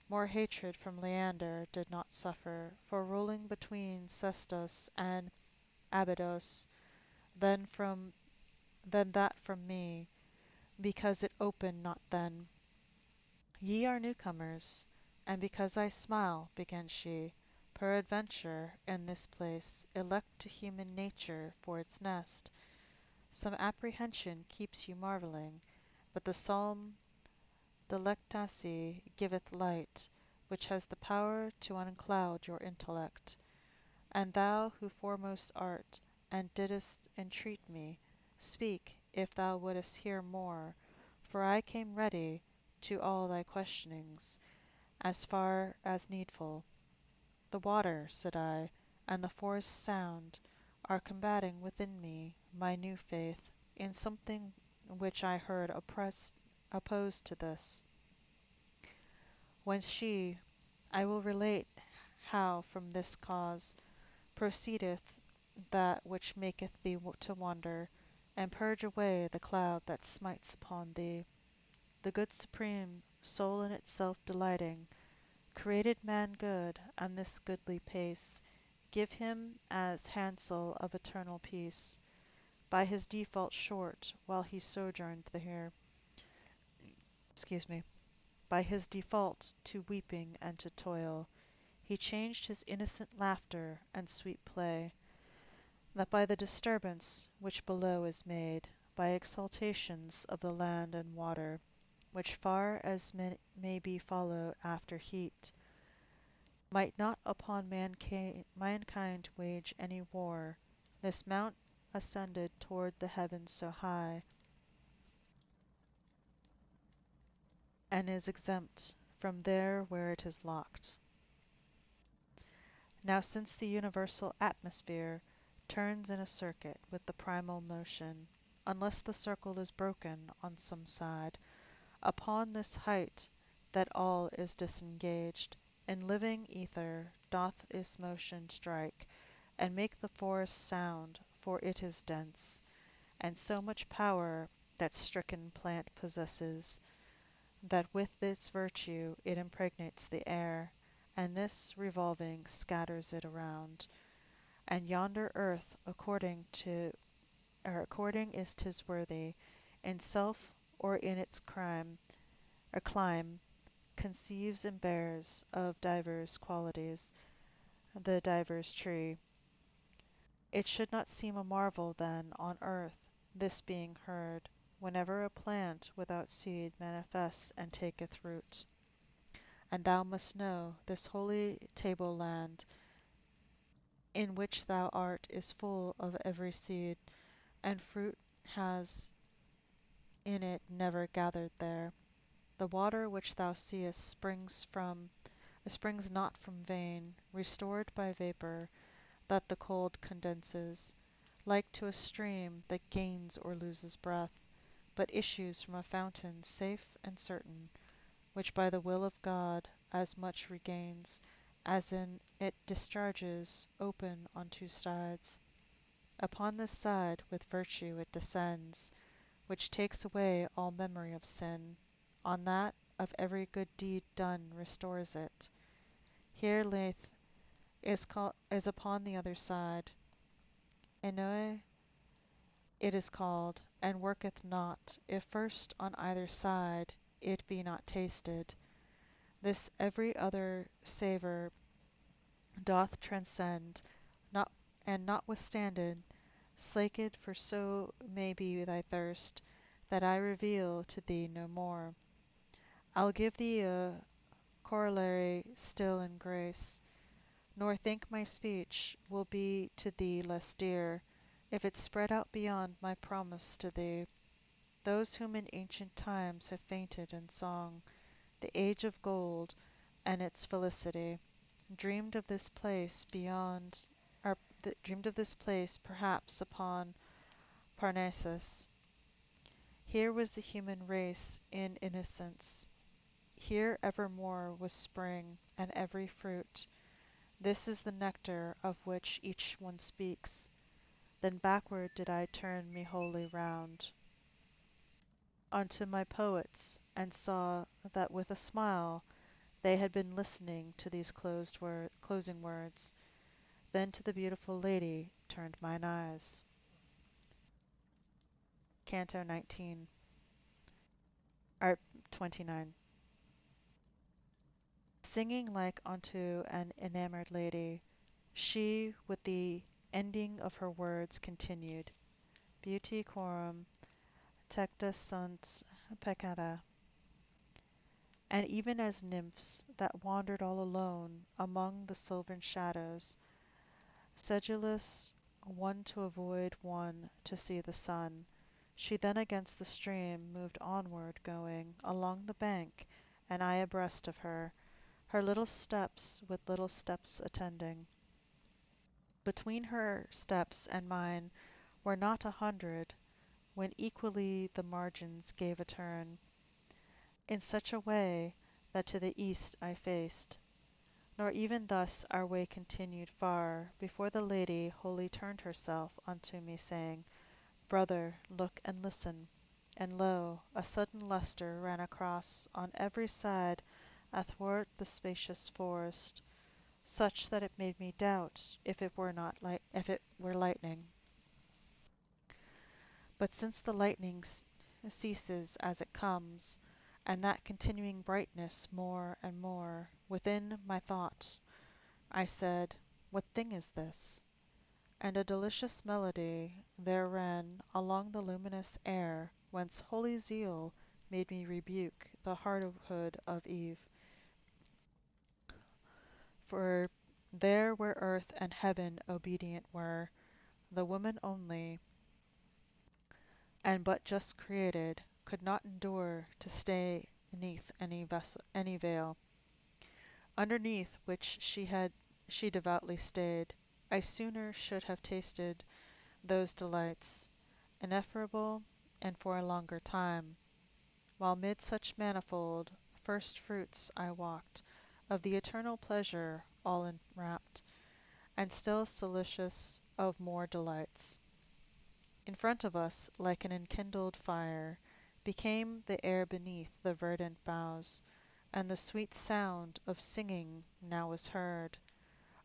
More hatred from Leander did not suffer, for ruling between Sestos and Abydos, than that from me, because it opened not then. Ye are newcomers, and because I smile, began she, peradventure, in this place, elect to human nature for its nest, some apprehension keeps you marvelling, but the psalm delectasse giveth light, which has the power to uncloud your intellect. And thou who foremost art, and didst entreat me, speak, if thou wouldst hear more, for I came ready to all thy questionings, as far as needful. The water, said I, and the forest sound, are combating within me my new faith in something which I heard opposed to this. Whence she, I will relate how from this cause proceedeth that which maketh thee to wander, and purge away the cloud that smites upon thee. The good supreme, soul in itself delighting, created man good, and this goodly pace give him as hansel of eternal peace, by his default short while he sojourned here, excuse me, by his default to weeping and to toil, he changed his innocent laughter and sweet play, that by the disturbance which below is made, by exaltations of the land and water, which far as may be follow after heat, might not upon mankind wage any war, this mount ascended toward the heavens so high, and is exempt from there where it is locked. Now since the universal atmosphere turns in a circuit with the primal motion, unless the circle is broken on some side, upon this height that all is disengaged, in living ether doth its motion strike, and make the forest sound, for it is dense, and so much power that stricken plant possesses, that with this virtue it impregnates the air, and this revolving scatters it around. And yonder earth according is 'tis worthy, in self or in its clime, conceives and bears of divers qualities, the divers tree. It should not seem a marvel then on earth, this being heard, whenever a plant without seed manifests and taketh root. And thou must know, this holy table land, in which thou art, is full of every seed, and fruit has in it never gathered there. The water which thou seest springs not from vein, restored by vapour, that the cold condenses, like to a stream that gains or loses breath, but issues from a fountain safe and certain, which by the will of God as much regains, as in it discharges open on two sides. Upon this side with virtue it descends, which takes away all memory of sin, on that of every good deed done restores it. Here Lethe is upon the other side. Enoe it is called, and worketh not, if first on either side it be not tasted. This every other savour doth transcend, not and notwithstanding, slaked for so may be thy thirst, that I reveal to thee no more. I'll give thee a corollary still in grace, nor think my speech will be to thee less dear, if it spread out beyond my promise to thee. Those whom in ancient times have fainted in song, the age of gold and its felicity, dreamed of this place dreamed of this place perhaps upon Parnassus. Here was the human race in innocence. Here evermore was spring, and every fruit. This is the nectar of which each one speaks. Then backward did I turn me wholly round unto my poets, and saw that with a smile they had been listening to these closing words. Then to the beautiful lady turned mine eyes. Canto 19, Art 29. Singing like unto an enamored lady, she with the ending of her words continued, Beauty quorum tecta sunt peccata. and even as nymphs that wandered all alone among the sylvan shadows, sedulous, one to avoid, one to see the sun, she then against the stream moved onward, going along the bank, and I abreast of her, her little steps with little steps attending. Between her steps and mine were not 100, when equally the margins gave a turn, in such a way that to the east I faced. Nor even thus our way continued far, before the lady wholly turned herself unto me, saying, Brother, look and listen. And lo, a sudden lustre ran across on every side athwart the spacious forest, such that it made me doubt if it were not if it were lightning. But since the lightning ceases as it comes, and that continuing brightness more and more, within my thought I said, What thing is this? And a delicious melody there ran along the luminous air, whence holy zeal made me rebuke the hardihood of Eve. For there where earth and heaven obedient were, the woman only, and but just created, could not endure to stay neath any veil, underneath which she devoutly stayed. I sooner should have tasted those delights, ineffable and for a longer time, while mid such manifold first fruits I walked, of the eternal pleasure all enwrapt, and still solicitous of more delights. In front of us, like an enkindled fire, became the air beneath the verdant boughs, and the sweet sound of singing now was heard.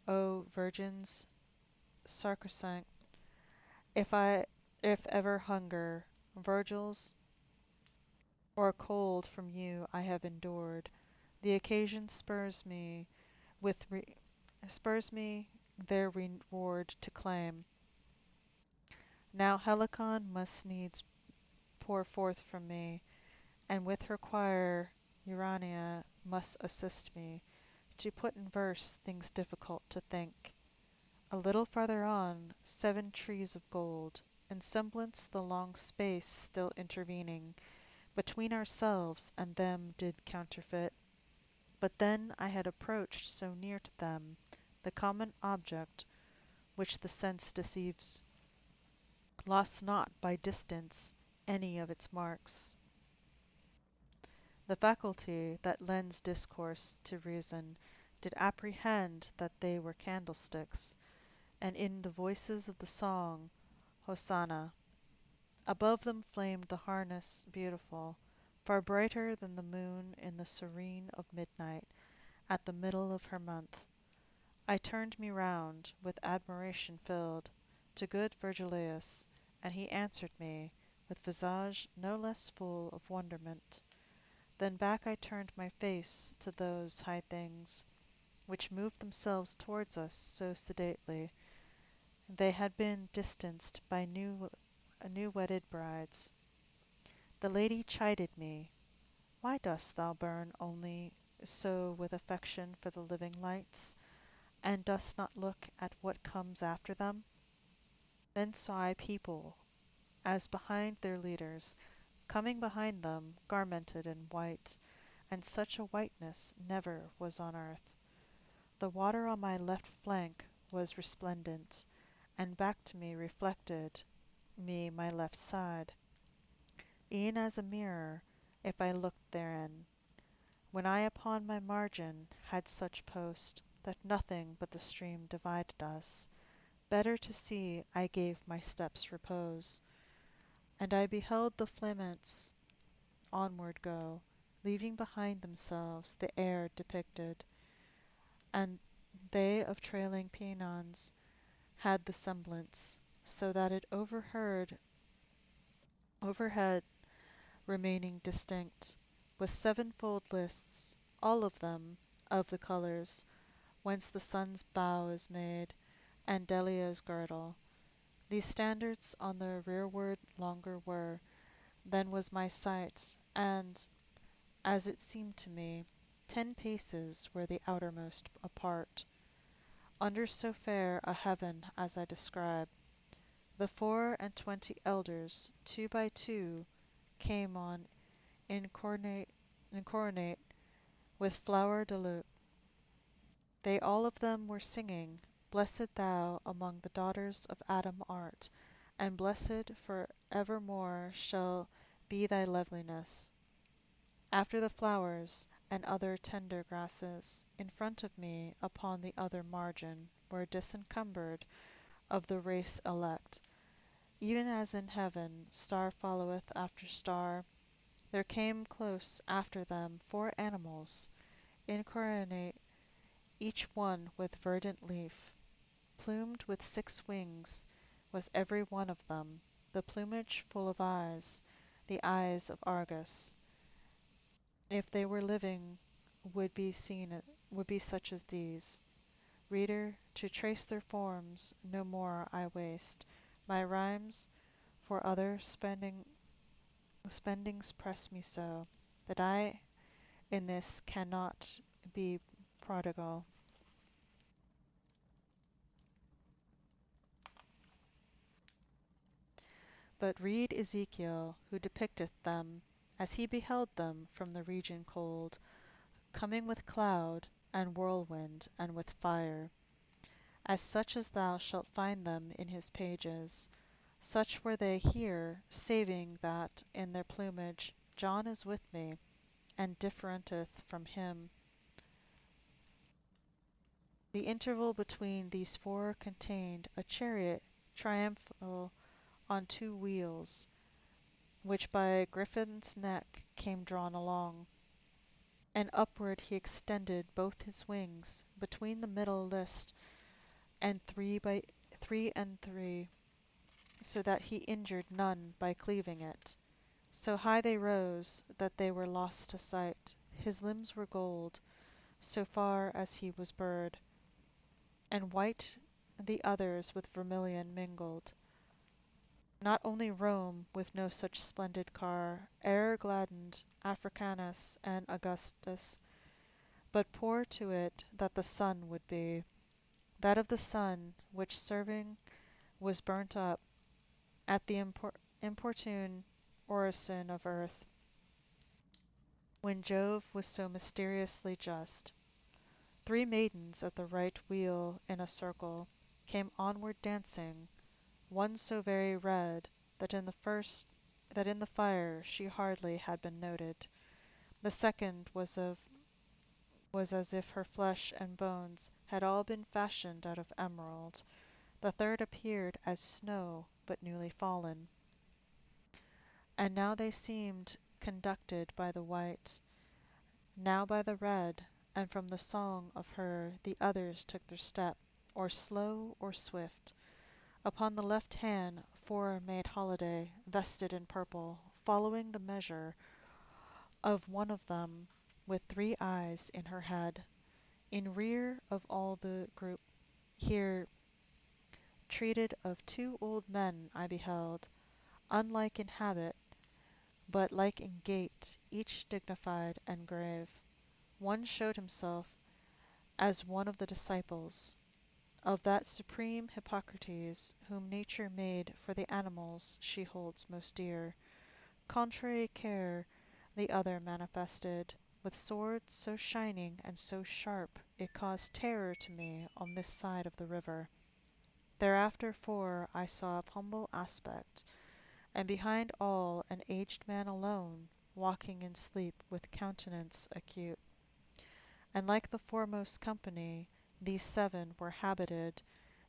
O virgins sacrosanct, if I if ever hunger, Virgil's, or cold from you I have endured, the occasion with re- spurs me their reward to claim. Now Helicon must needs pour forth from me, and with her choir Urania must assist me, to put in verse things difficult to think. A little farther on, 7 trees of gold, in semblance the long space still intervening, between ourselves and them did counterfeit. But then I had approached so near to them, the common object, which the sense deceives, lost not by distance any of its marks. The faculty that lends discourse to reason did apprehend that they were candlesticks, and in the voices of the song, Hosanna, above them flamed the harness beautiful, far brighter than the moon in the serene of midnight, at the middle of her month. I turned me round, with admiration filled, to good Virgilius, and he answered me, with visage no less full of wonderment. Then back I turned my face to those high things, which moved themselves towards us so sedately. They had been distanced by new wedded brides. The lady chided me. Why dost thou burn only so with affection for the living lights, and dost not look at what comes after them? Then saw I people, as behind their leaders, coming behind them, garmented in white, and such a whiteness never was on earth. The water on my left flank was resplendent, and back to me reflected me my left side, e'en as a mirror, if I looked therein. When I upon my margin had such post, that nothing but the stream divided us, better to see I gave my steps repose, and I beheld the flamants onward go, leaving behind themselves the air depicted, and they of trailing pennons had the semblance, so that it overhead remaining distinct, with sevenfold lists, all of them of the colours, whence the sun's bow is made, and Delia's girdle. These standards on the rearward longer were than was my sight, and As it seemed to me, 10 paces were the outermost apart. Under so fair a heaven as I describe, the 24 elders, 2 by 2, came on incoronate with flower de luce. They all of them were singing, Blessed thou among the daughters of Adam art, and blessed for evermore shall be thy loveliness. After the flowers and other tender grasses, in front of me upon the other margin were disencumbered of the race elect. Even as in heaven star followeth after star, there came close after them 4 animals, incoronate, each one with verdant leaf. Plumed with 6 wings was every one of them, the plumage full of eyes, the eyes of Argus. If they were living, would be such as these. Reader, to trace their forms no more I waste my rhymes, for other spendings press me so, that I in this cannot be prodigal. But read Ezekiel, who depicteth them, as he beheld them from the region cold, coming with cloud, and whirlwind, and with fire, as such as thou shalt find them in his pages. Such were they here, saving that, in their plumage, John is with me, and differenteth from him. The interval between these 4 contained a chariot triumphal on 2 wheels, which by a griffin's neck came drawn along, and upward he extended both his wings between the middle list and 3 by 3, so that he injured none by cleaving it. So high they rose that they were lost to sight. His limbs were gold, so far as he was bird, and white the others with vermilion mingled. Not only Rome with no such splendid car e'er gladdened Africanus and Augustus, but poor to it that the sun would be, that of the sun, which serving was burnt up at the importune orison of earth, when Jove was so mysteriously just. 3 maidens at the right wheel in a circle came onward dancing, one so very red that in the fire she hardly had been noted. The second was as if her flesh and bones had all been fashioned out of emerald. The third appeared as snow but newly fallen. And now they seemed conducted by the white, now by the red, and from the song of her the others took their step, or slow or swift. Upon the left hand 4 made holiday, vested in purple, following the measure of one of them, with 3 eyes in her head. In rear of all the group here treated of 2 old men I beheld, unlike in habit, but like in gait, each dignified and grave. One showed himself as one of the disciples of that supreme Hippocrates whom nature made for the animals she holds most dear. Contrary care the other manifested, with sword so shining and so sharp it caused terror to me on this side of the river. Thereafter 4 I saw of humble aspect, and behind all an aged man alone, walking in sleep with countenance acute. And like the foremost company, these 7 were habited,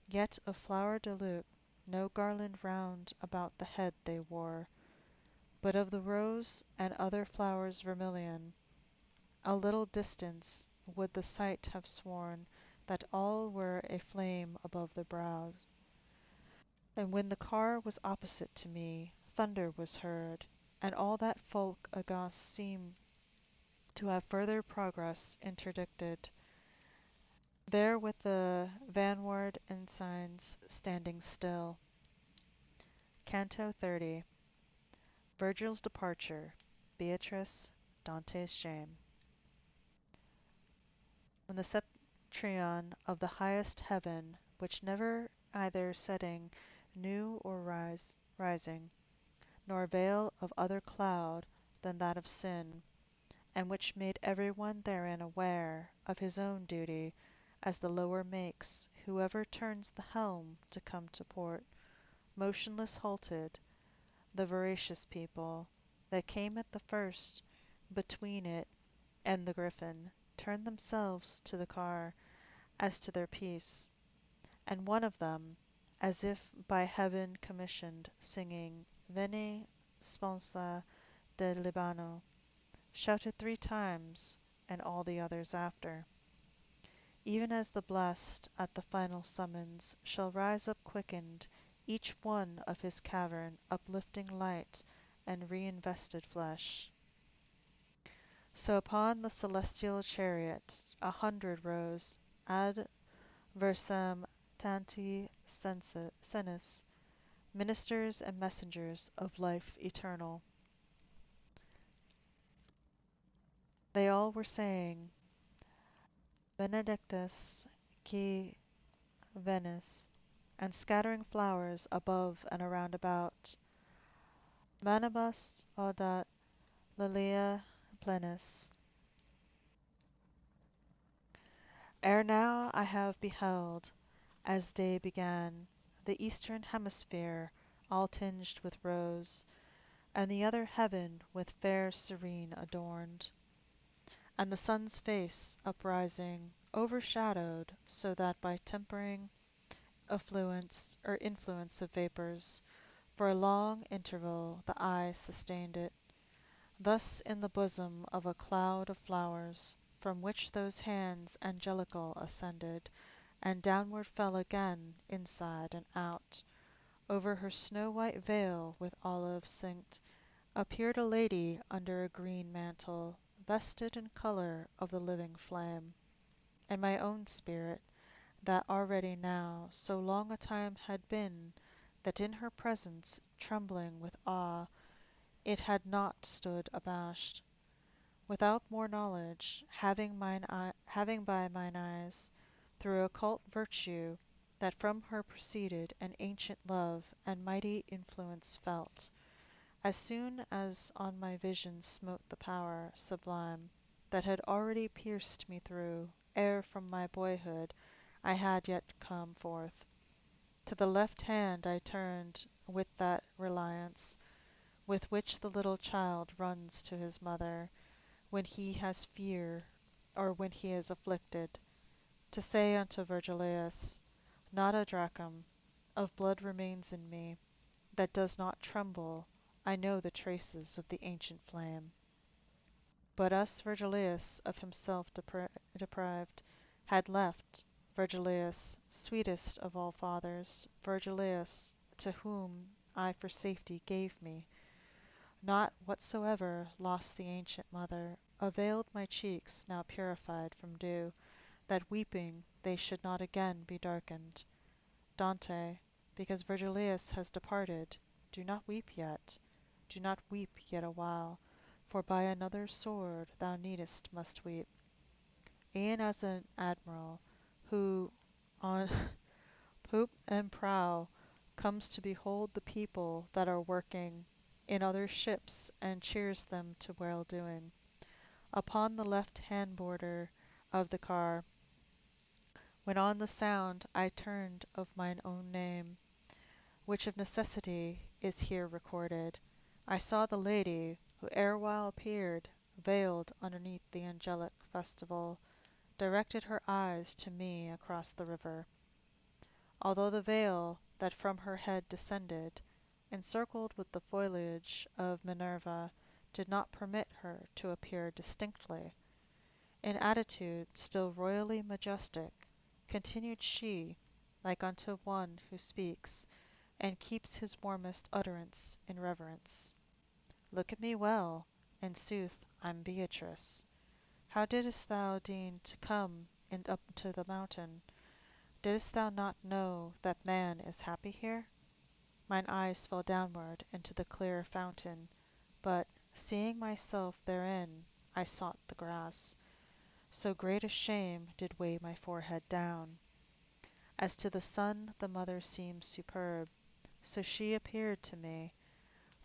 yet of flower de luce no garland round about the head they wore, but of the rose and other flowers vermilion. A little distance would the sight have sworn that all were a flame above the brows. And when the car was opposite to me, thunder was heard, and all that folk aghast seemed to have further progress interdicted. There with the vanward ensigns standing still. Canto 30. Virgil's Departure. Beatrice. Dante's shame. When the septrion of the highest heaven, which never either setting knew or rising, nor veil of other cloud than that of sin, and which made every one therein aware of his own duty, as the lower makes whoever turns the helm to come to port, motionless halted, the voracious people, that came at the first between it and the Griffin, turned themselves to the car, as to their peace, and one of them, as if by heaven commissioned, singing Veni sponsa del Libano, shouted 3 times, and all the others after. Even as the blest at the final summons shall rise up quickened, each one of his cavern uplifting light and reinvested flesh. So upon the celestial chariot 100 rose, ad versam tanti senis, ministers and messengers of life eternal. They all were saying, Benedictus qui venis, and scattering flowers above and around about. Manibus audat lilia plenis. Ere now I have beheld, as day began, the eastern hemisphere all tinged with rose, and the other heaven with fair serene adorned, and the sun's face uprising overshadowed, so that by tempering affluence or influence of vapors, for a long interval the eye sustained it, thus in the bosom of a cloud of flowers, from which those hands angelical ascended, and downward fell again inside and out. Over her snow-white veil with olive cinct appeared a lady under a green mantle, vested in color of the living flame, and my own spirit, that already now so long a time had been, that in her presence, trembling with awe, it had not stood abashed, without more knowledge, having by mine eyes, through occult virtue, that from her proceeded an ancient love and mighty influence felt, as soon as on my vision smote the power sublime, that had already pierced me through, ere from my boyhood I had yet come forth. To the left hand I turned with that reliance with which the little child runs to his mother, when he has fear, or when he is afflicted, to say unto Virgilius, not a drachm of blood remains in me, that does not tremble, I know the traces of the ancient flame. But us Virgilius, of himself deprived, had left, Virgilius, sweetest of all fathers, Virgilius, to whom I for safety gave me, not whatsoever lost the ancient mother, availed my cheeks, now purified from dew, that weeping they should not again be darkened. Dante, because Virgilius has departed, do not weep yet, do not weep yet awhile, for by another sword thou needest must weep. E'en as an admiral, who on poop and prow comes to behold the people that are working in other ships and cheers them to well doing. Upon the left hand border of the car, when on the sound I turned of mine own name, which of necessity is here recorded, I saw the lady, who erewhile appeared, veiled underneath the angelic festival, directed her eyes to me across the river. Although the veil that from her head descended, encircled with the foliage of Minerva, did not permit her to appear distinctly, in attitude still royally majestic, continued she, like unto one who speaks, and keeps his warmest utterance in reverence. Look at me well, in sooth I'm Beatrice. How didst thou deign to come in up to the mountain? Didst thou not know that man is happy here? Mine eyes fell downward into the clear fountain, but, seeing myself therein, I sought the grass. So great a shame did weigh my forehead down. As to the sun the mother seems superb, so she appeared to me,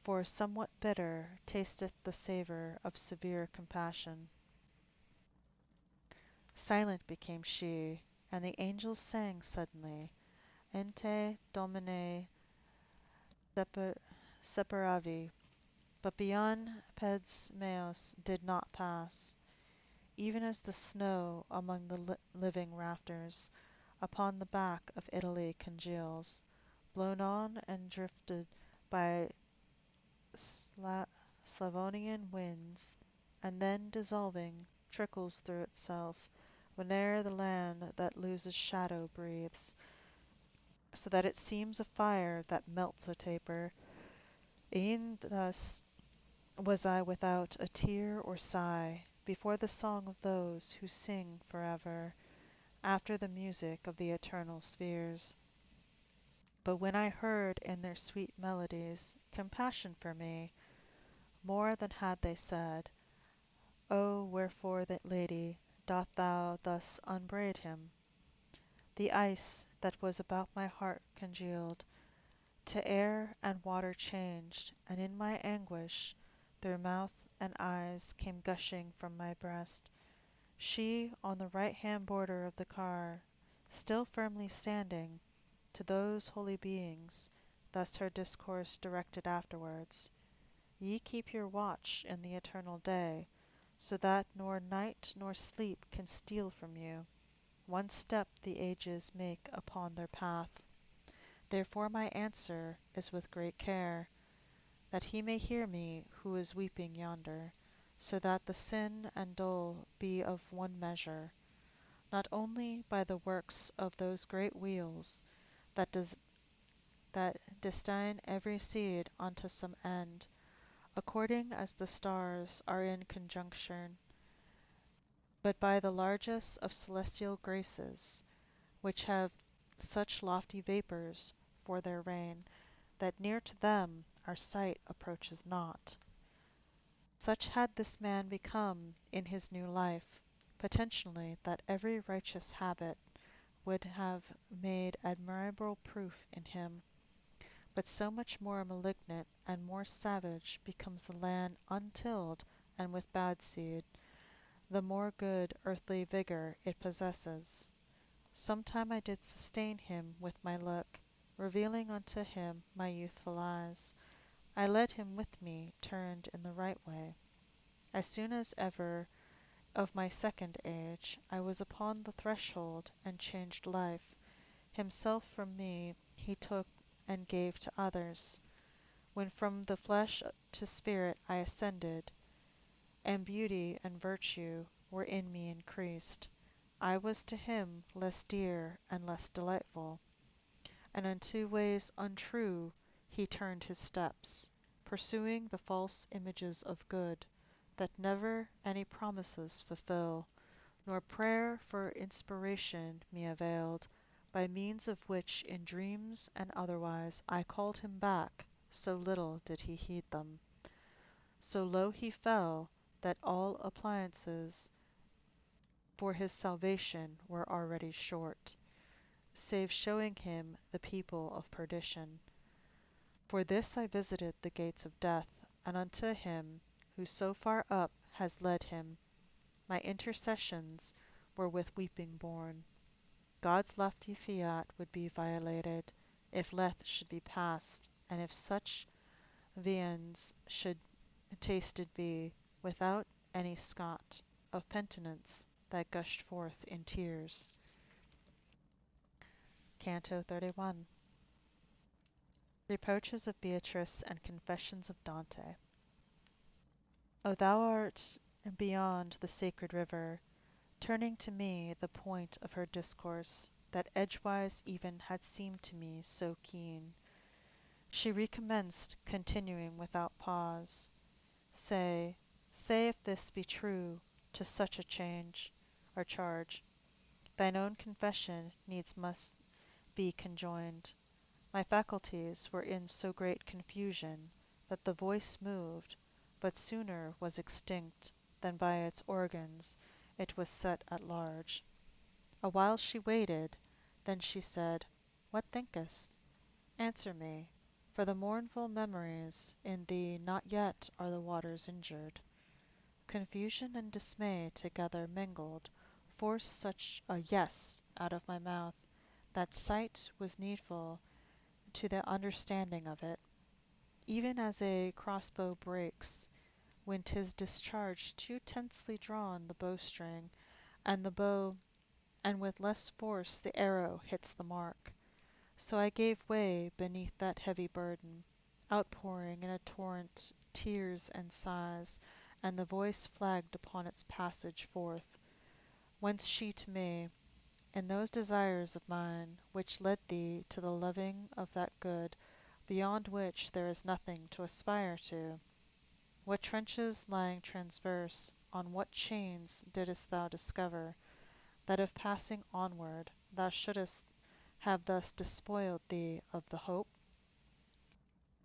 for somewhat bitter tasteth the savour of severe compassion. Silent became she, and the angels sang suddenly, Ente Domine separavi, but beyond Peds Meos did not pass, even as the snow among the living rafters upon the back of Italy congeals, blown on and drifted by Slavonian winds, and then dissolving, trickles through itself, whene'er the land that loses shadow breathes, so that it seems a fire that melts a taper. E'en thus was I without a tear or sigh, before the song of those who sing forever, after the music of the eternal spheres. But when I heard in their sweet melodies compassion for me, more than had they said, O wherefore, that lady, doth thou thus unbraid him? The ice that was about my heart congealed, to air and water changed, and in my anguish, their mouth and eyes came gushing from my breast. She, on the right hand border of the car, still firmly standing, to those holy beings, thus her discourse directed afterwards: Ye keep your watch in the eternal day, so that nor night nor sleep can steal from you. One step the ages make upon their path. Therefore my answer is with great care, that he may hear me who is weeping yonder, so that the sin and dole be of one measure, not only by the works of those great wheels that destine every seed unto some end, according as the stars are in conjunction, but by the largess of celestial graces, which have such lofty vapours for their reign, that near to them our sight approaches not. Such had this man become in his new life, potentially, that every righteous habit would have made admirable proof in him. But so much more malignant and more savage becomes the land untilled and with bad seed, the more good earthly vigour it possesses. Sometime I did sustain him with my look, revealing unto him my youthful eyes. I led him with me, turned in the right way. As soon as ever of my second age, I was upon the threshold, and changed life. Himself from me he took and gave to others. When from the flesh to spirit I ascended, and beauty and virtue were in me increased, I was to him less dear and less delightful, and unto ways untrue he turned his steps, pursuing the false images of good, that never any promises fulfill, nor prayer for inspiration me availed, by means of which in dreams and otherwise I called him back, so little did he heed them. So low he fell, that all appliances for his salvation were already short, save showing him the people of perdition. For this I visited the gates of death, and unto him who so far up has led him, my intercessions were with weeping borne. God's lofty fiat would be violated, if Lethe should be passed, and if such viands should tasted be, without any scot, of penitence that gushed forth in tears. Canto 31. Reproaches of Beatrice and Confessions of Dante. O thou art beyond the sacred river, turning to me the point of her discourse, that edgewise even had seemed to me so keen. She recommenced, continuing without pause, Say, say if this be true, to such a change, or charge, thine own confession needs must be conjoined. My faculties were in so great confusion, that the voice moved, but sooner was extinct. than by its organs it was set at large. A while she waited, then she said, "What thinkest? Answer me, for the mournful memories in thee not yet are the waters injured." Confusion and dismay together mingled forced such a "yes" out of my mouth that sight was needful to the understanding of it, even as a crossbow breaks when 'tis discharged too tensely drawn the bowstring, and the bow and with less force the arrow hits the mark. So I gave way beneath that heavy burden, outpouring in a torrent tears and sighs, and the voice flagged upon its passage forth. Whence she to me, in those desires of mine which led thee to the loving of that good, beyond which there is nothing to aspire to? What trenches lying transverse, on what chains didst thou discover, that of passing onward thou shouldst have thus despoiled thee of the hope?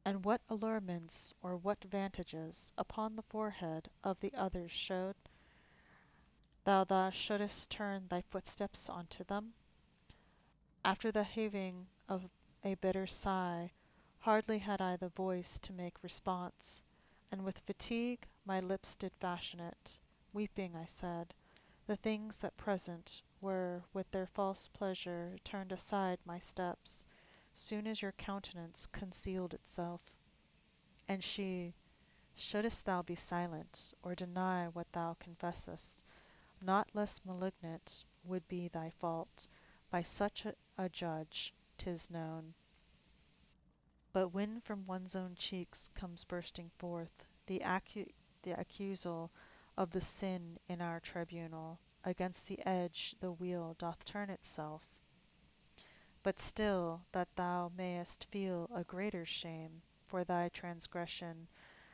And what allurements or what vantages upon the forehead of the others showed thou shouldst turn thy footsteps unto them? After the heaving of a bitter sigh, hardly had I the voice to make response, and with fatigue my lips did fashion it. Weeping, I said, the things that present were with their false pleasure turned aside my steps, soon as your countenance concealed itself. And she, shouldst thou be silent, or deny what thou confessest, not less malignant would be thy fault, by such a judge, 'tis known. But when from one's own cheeks comes bursting forth the accusal of the sin in our tribunal, against the edge the wheel doth turn itself. But still that thou mayest feel a greater shame for thy transgression,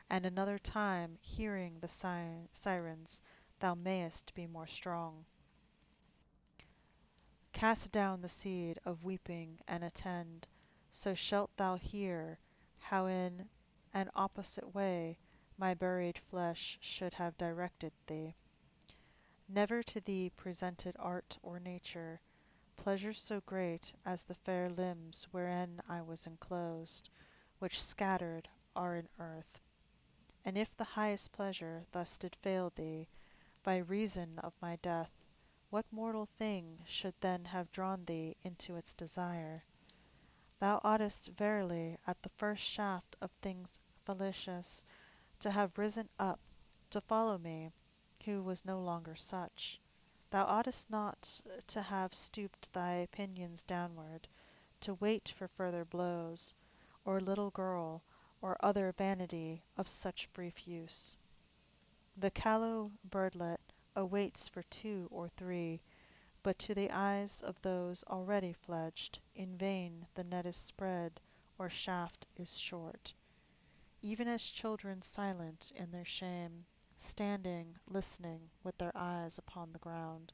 and another time, hearing the sirens, thou mayest be more strong. Cast down the seed of weeping and attend, so shalt thou hear how in an opposite way my buried flesh should have directed thee. Never to thee presented art or nature pleasures so great as the fair limbs wherein I was enclosed, which scattered are in earth. And if the highest pleasure thus did fail thee, by reason of my death, what mortal thing should then have drawn thee into its desire? Thou oughtest verily at the first shaft of things fallacious to have risen up, to follow me, who was no longer such. Thou oughtest not to have stooped thy pinions downward, to wait for further blows, or little girl, or other vanity of such brief use. The callow birdlet awaits for two or three, but to the eyes of those already fledged, in vain the net is spread, or shaft is short. Even as children silent in their shame, standing, listening, with their eyes upon the ground,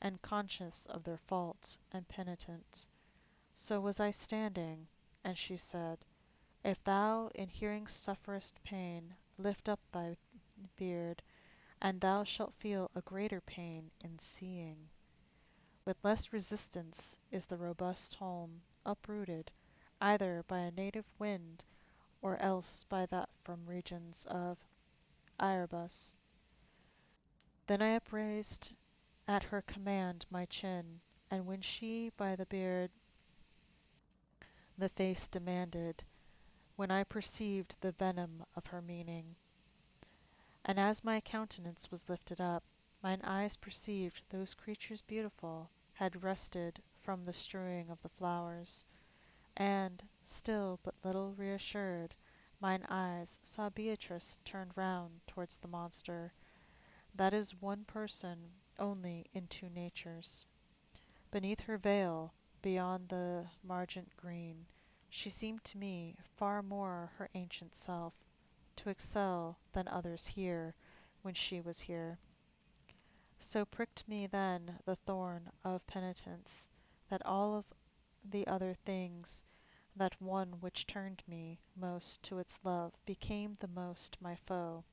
and conscious of their fault, and penitent, so was I standing, and she said, "If thou in hearing sufferest pain, lift up thy beard, and thou shalt feel a greater pain in seeing." With less resistance is the robust home uprooted, either by a native wind, or else by that from regions of Erebus. Then I upraised at her command my chin, and when she by the beard the face demanded, when I perceived the venom of her meaning, and as my countenance was lifted up, mine eyes perceived those creatures beautiful had rested from the strewing of the flowers, and, still but little reassured, mine eyes saw Beatrice turned round towards the monster, that is one person only in two natures. Beneath her veil, beyond the margent green, she seemed to me far more her ancient self, to excel than others here, when she was here. So pricked me then the thorn of penitence, that all of the other things, that one which turned me most to its love became the most my foe.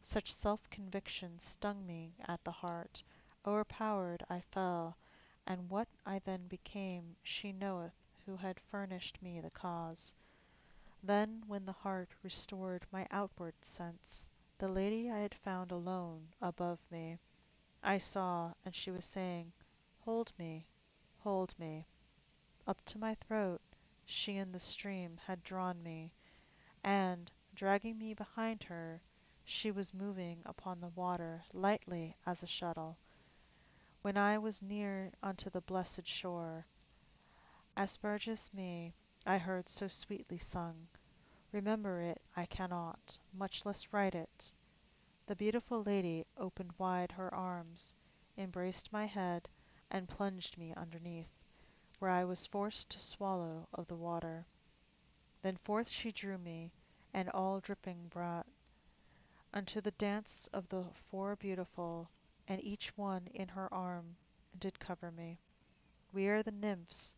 Such self-conviction stung me at the heart. O'erpowered I fell, and what I then became, she knoweth who had furnished me the cause. Then, when the heart restored my outward sense, the lady I had found alone above me, I saw, and she was saying, "Hold me, hold me." Up to my throat she in the stream had drawn me, and, dragging me behind her, she was moving upon the water lightly as a shuttle. When I was near unto the blessed shore, Asperges me I heard so sweetly sung. Remember it I cannot, much less write it. The beautiful lady opened wide her arms, embraced my head, and plunged me underneath, where I was forced to swallow of the water. Then forth she drew me, and all dripping brought unto the dance of the four beautiful, and each one in her arm did cover me. We are the nymphs,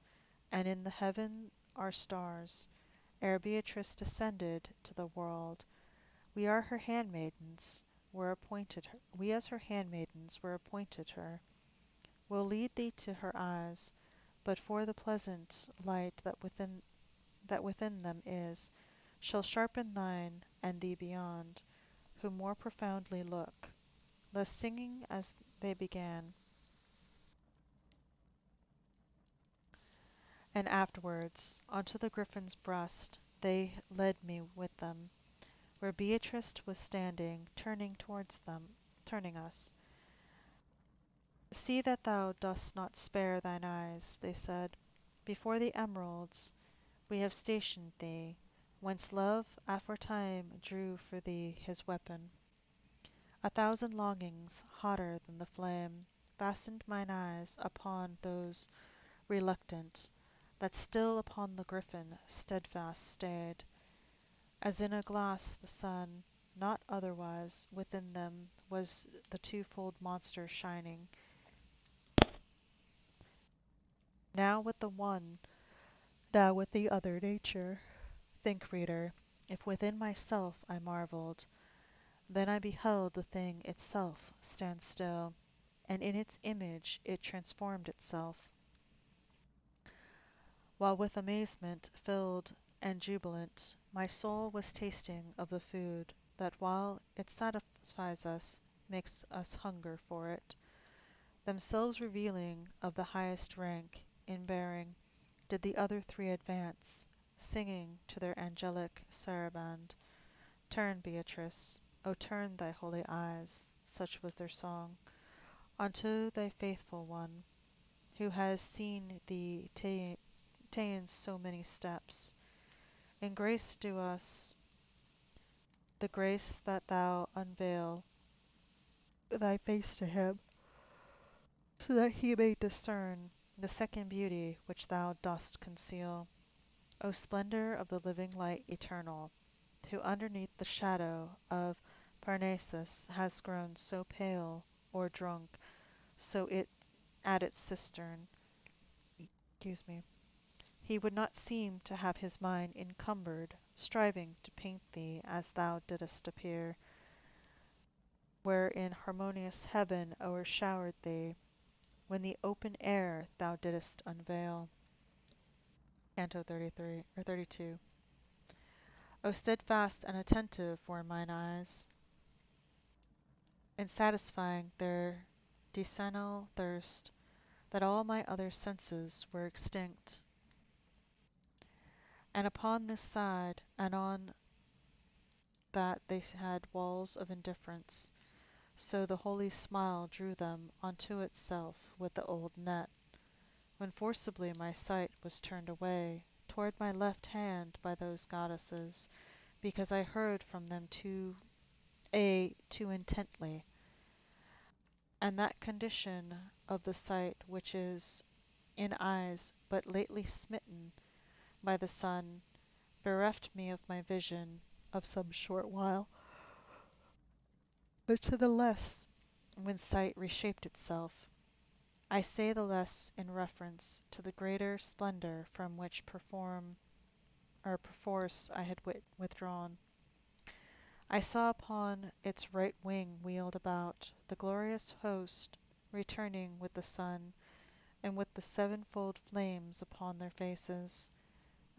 and in the heaven are stars. Ere Beatrice descended to the world, we are her handmaidens, we as her handmaidens were appointed her. Will lead thee to her eyes, but for the pleasant light that within them is, shall sharpen thine and thee beyond, who more profoundly look. Thus singing as they began, and afterwards unto the griffin's breast they led me with them, where Beatrice was standing, turning us. See that thou dost not spare thine eyes, they said. Before the emeralds we have stationed thee, whence love aforetime drew for thee his weapon. A thousand longings, hotter than the flame, fastened mine eyes upon those reluctant, that still upon the griffin steadfast stayed. As in a glass the sun, not otherwise, within them was the twofold monster shining, now with the one, now with the other nature. Think, reader, if within myself I marveled, then I beheld the thing itself stand still, and in its image it transformed itself, while with amazement filled and jubilant, my soul was tasting of the food that while it satisfies us, makes us hunger for it. Themselves revealing of the highest rank, in bearing, did the other three advance, singing to their angelic saraband, "Turn, Beatrice, O turn thy holy eyes," such was their song, "unto thy faithful one, who has seen thee ta'en so many steps. In grace do us the grace that thou unveil thy face to him, so that he may discern the second beauty which thou dost conceal. O splendor of the living light eternal, who underneath the shadow of Parnassus has grown so pale, or drunk, so it at its cistern, excuse me, he would not seem to have his mind encumbered, striving to paint thee as thou didst appear, where in harmonious heaven o'ershowered thee, when the open air thou didst unveil." Canto 33 or 32. O steadfast and attentive were mine eyes, in satisfying their decennial thirst, that all my other senses were extinct. And upon this side, and on that they had walls of indifference, so the holy smile drew them unto itself with the old net, when forcibly my sight was turned away toward my left hand by those goddesses, because I heard from them too intently, and that condition of the sight which is in eyes but lately smitten by the sun bereft me of my vision of some short while, but to the less when sight reshaped itself. I say the less in reference to the greater splendor from which perforce I had withdrawn. I saw upon its right wing wheeled about the glorious host returning with the sun, and with the sevenfold flames upon their faces,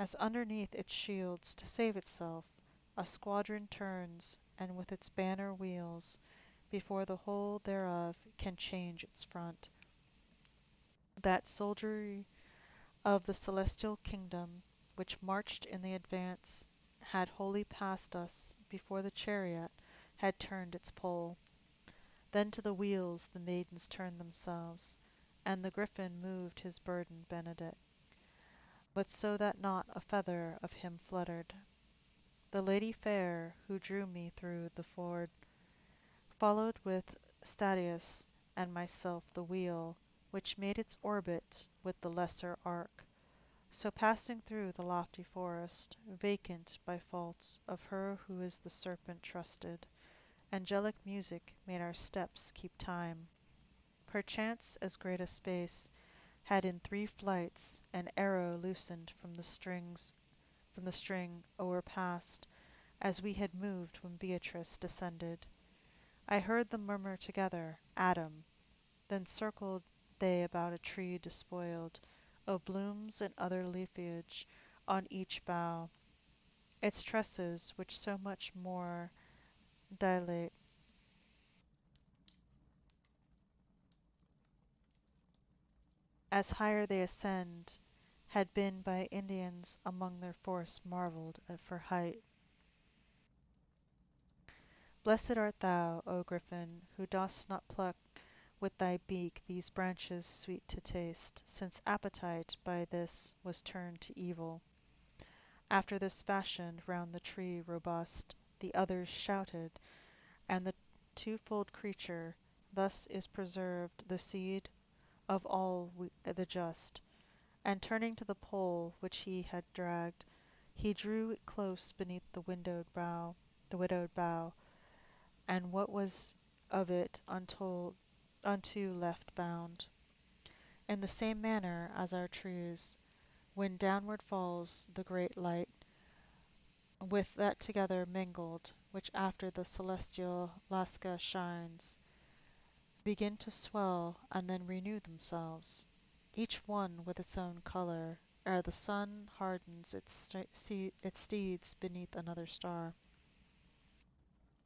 as underneath its shields to save itself, a squadron turns, and with its banner wheels, before the whole thereof can change its front. That soldiery of the celestial kingdom, which marched in the advance, had wholly passed us before the chariot had turned its pole. Then to the wheels the maidens turned themselves, and the griffin moved his burden benedict, but so that not a feather of him fluttered. The lady fair, who drew me through the ford, followed with Statius and myself the wheel, which made its orbit with the lesser arc. So passing through the lofty forest, vacant by fault of her who is the serpent trusted, angelic music made our steps keep time. Perchance as great a space had in three flights an arrow loosened from the string o'erpassed, as we had moved when Beatrice descended. I heard them murmur together, Adam. Then circled they about a tree despoiled of blooms and other leafage on each bough, its tresses which so much more dilate, as higher they ascend, had been by Indians among their force marveled at for height. Blessed art thou, O Griffin, who dost not pluck with thy beak these branches sweet to taste, since appetite by this was turned to evil. After this fashion round the tree robust the others shouted, and the twofold creature thus is preserved the seed of all the just. And turning to the pole which he had dragged, he drew it close beneath the widowed bough, and what was of it untold, unto left bound. In the same manner as our trees, when downward falls the great light, with that together mingled, which after the celestial lasca shines, begin to swell and then renew themselves, each one with its own color, ere the sun hardens its steeds beneath another star.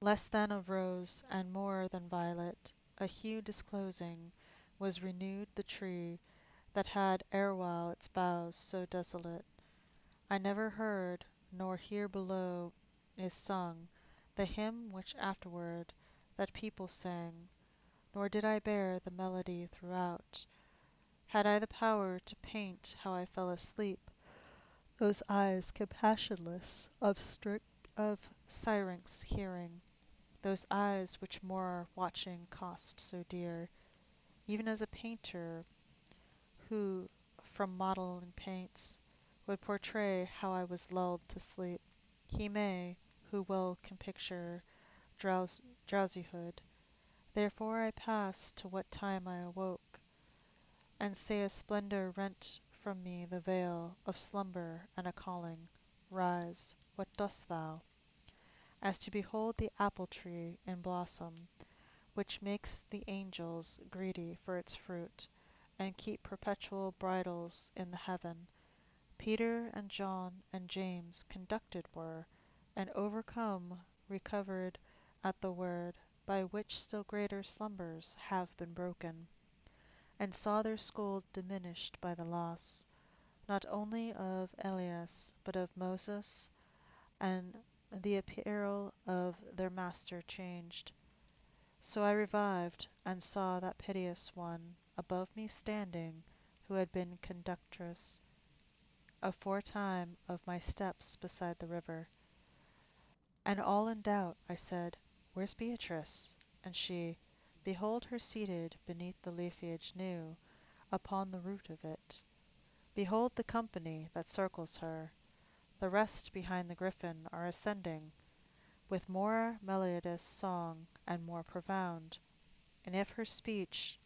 Less than of rose and more than violet, a hue disclosing, was renewed the tree that had erewhile its boughs so desolate. I never heard, nor here below is sung, the hymn which afterward that people sang, nor did I bear the melody throughout. Had I the power to paint how I fell asleep, those eyes compassionless of Syrinx hearing, those eyes which more watching cost so dear, even as a painter who from modeling paints would portray how I was lulled to sleep. He may, who well can picture drowsihood. Therefore I pass to what time I awoke, and say a splendor rent from me the veil of slumber and a calling, Rise, what dost thou? As to behold the apple tree in blossom, which makes the angels greedy for its fruit, and keep perpetual bridals in the heaven. Peter and John and James conducted were, and overcome recovered at the word, by which still greater slumbers have been broken, and saw their school diminished by the loss, not only of Elias, but of Moses, and the apparel of their master changed. So I revived, and saw that piteous one above me standing, who had been conductress aforetime of my steps beside the river. And all in doubt, I said, Where's Beatrice? And she, Behold her seated beneath the leafage new, upon the root of it. Behold the company that circles her. The rest behind the griffin are ascending, with more melodious song and more profound. And if her speech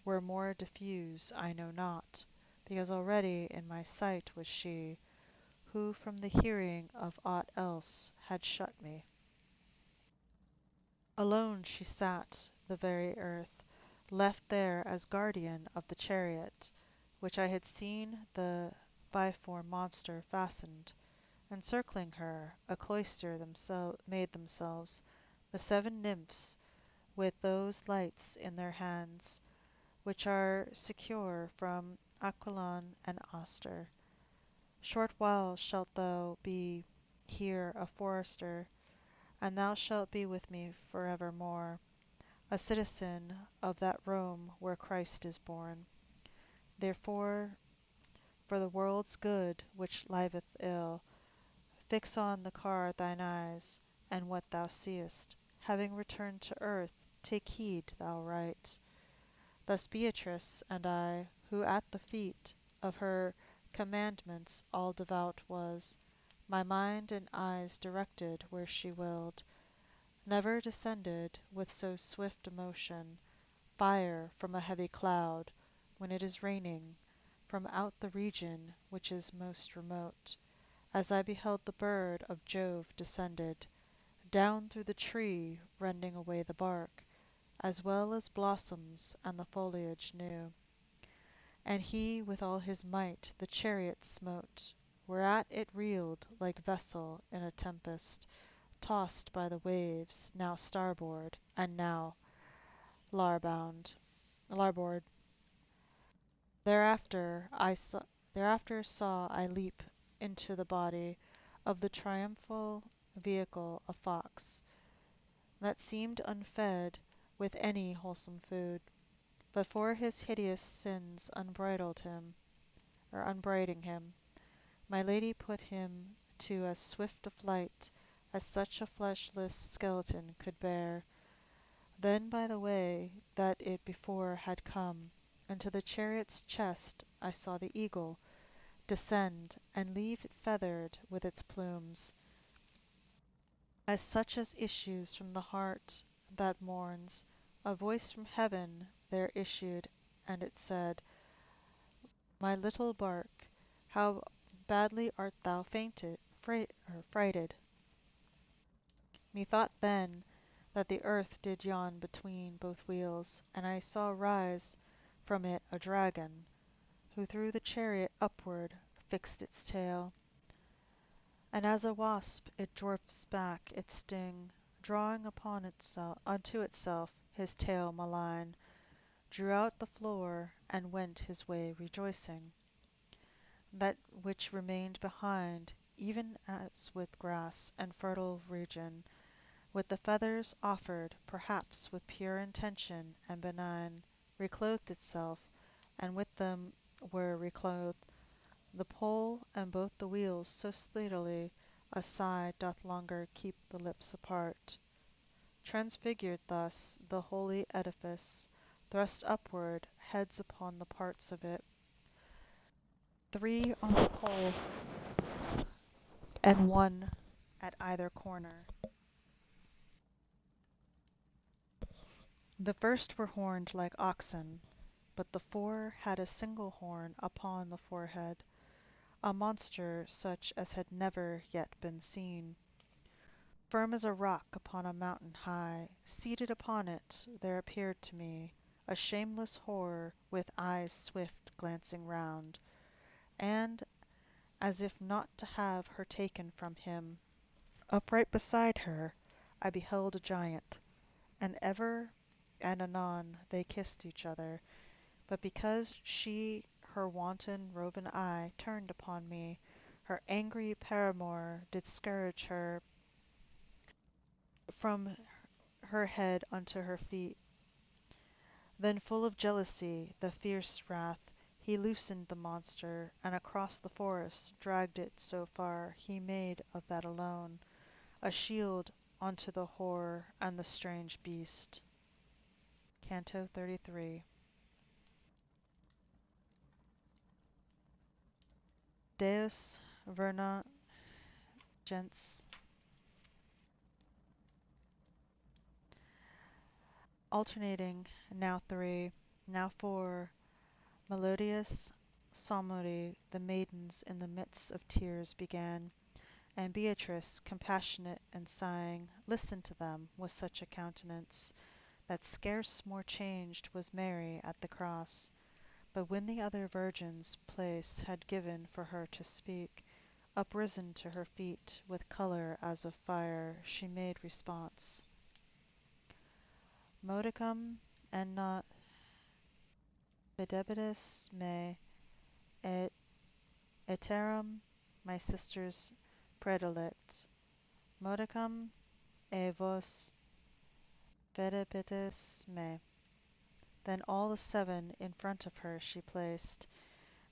were more diffuse, I know not, because already in my sight was she, who from the hearing of aught else had shut me. Alone she sat, the very earth, left there as guardian of the chariot, which I had seen the biform monster fastened. Encircling her, a cloister made themselves, the seven nymphs, with those lights in their hands, which are secure from Aquilon and Auster. Short while shalt thou be here a forester, and thou shalt be with me forevermore, a citizen of that Rome where Christ is born. Therefore, for the world's good which liveth ill, fix on the car thine eyes, and what thou seest, having returned to earth, take heed thou write. Thus Beatrice and I, who at the feet of her commandments all devout was, my mind and eyes directed where she willed, never descended with so swift a motion, fire from a heavy cloud, when it is raining, from out the region which is most remote, as I beheld the bird of Jove descended, down through the tree rending away the bark, as well as blossoms and the foliage new. And he with all his might the chariot smote, whereat it reeled like vessel in a tempest, tossed by the waves, now starboard, and now larboard. Thereafter saw I leap into the body of the triumphal vehicle a fox, that seemed unfed with any wholesome food, but for his hideous sins unbriding him, my lady put him to as swift a flight as such a fleshless skeleton could bear. Then by the way that it before had come, into the chariot's chest I saw the eagle descend, and leave it feathered with its plumes, as such as issues from the heart that mourns. A voice from heaven there issued, and it said, my little bark, how badly art thou frighted. Methought then that the earth did yawn between both wheels, and I saw rise from it a dragon, who through the chariot upward fixed its tail, and as a wasp it drops back its sting, drawing unto itself his tail malign, drew out the floor, and went his way rejoicing. That which remained behind, even as with grass and fertile region, with the feathers offered, perhaps with pure intention and benign, reclothed itself, and with them were reclothed the pole and both the wheels so speedily a sigh doth longer keep the lips apart. Transfigured thus the holy edifice, thrust upward heads upon the parts of it, three on the pole and one at either corner. The first were horned like oxen, but the four had a single horn upon the forehead, a monster such as had never yet been seen. Firm as a rock upon a mountain high, seated upon it, there appeared to me a shameless horror with eyes swift glancing round, and, as if not to have her taken from him, upright beside her I beheld a giant, and ever and anon they kissed each other, but because she her wanton roving eye turned upon me, her angry paramour did scourge her from her head unto her feet. Then full of jealousy, the fierce wrath, he loosened the monster, and across the forest dragged it so far he made of that alone a shield unto the horror and the strange beast. Canto 33. Deus vernat gens. Alternating, now three, now four, melodious psalmody, the maidens in the midst of tears began, And Beatrice, compassionate and sighing, listened to them with such a countenance, that scarce more changed was Mary at the cross. But when the other virgins place had given for her to speak, uprisen to her feet, with colour as of fire, she made response: Modicum and not videbitis me, et iterum my sisters predilict. Modicum e vos videbitis me. Then all the seven in front of her she placed,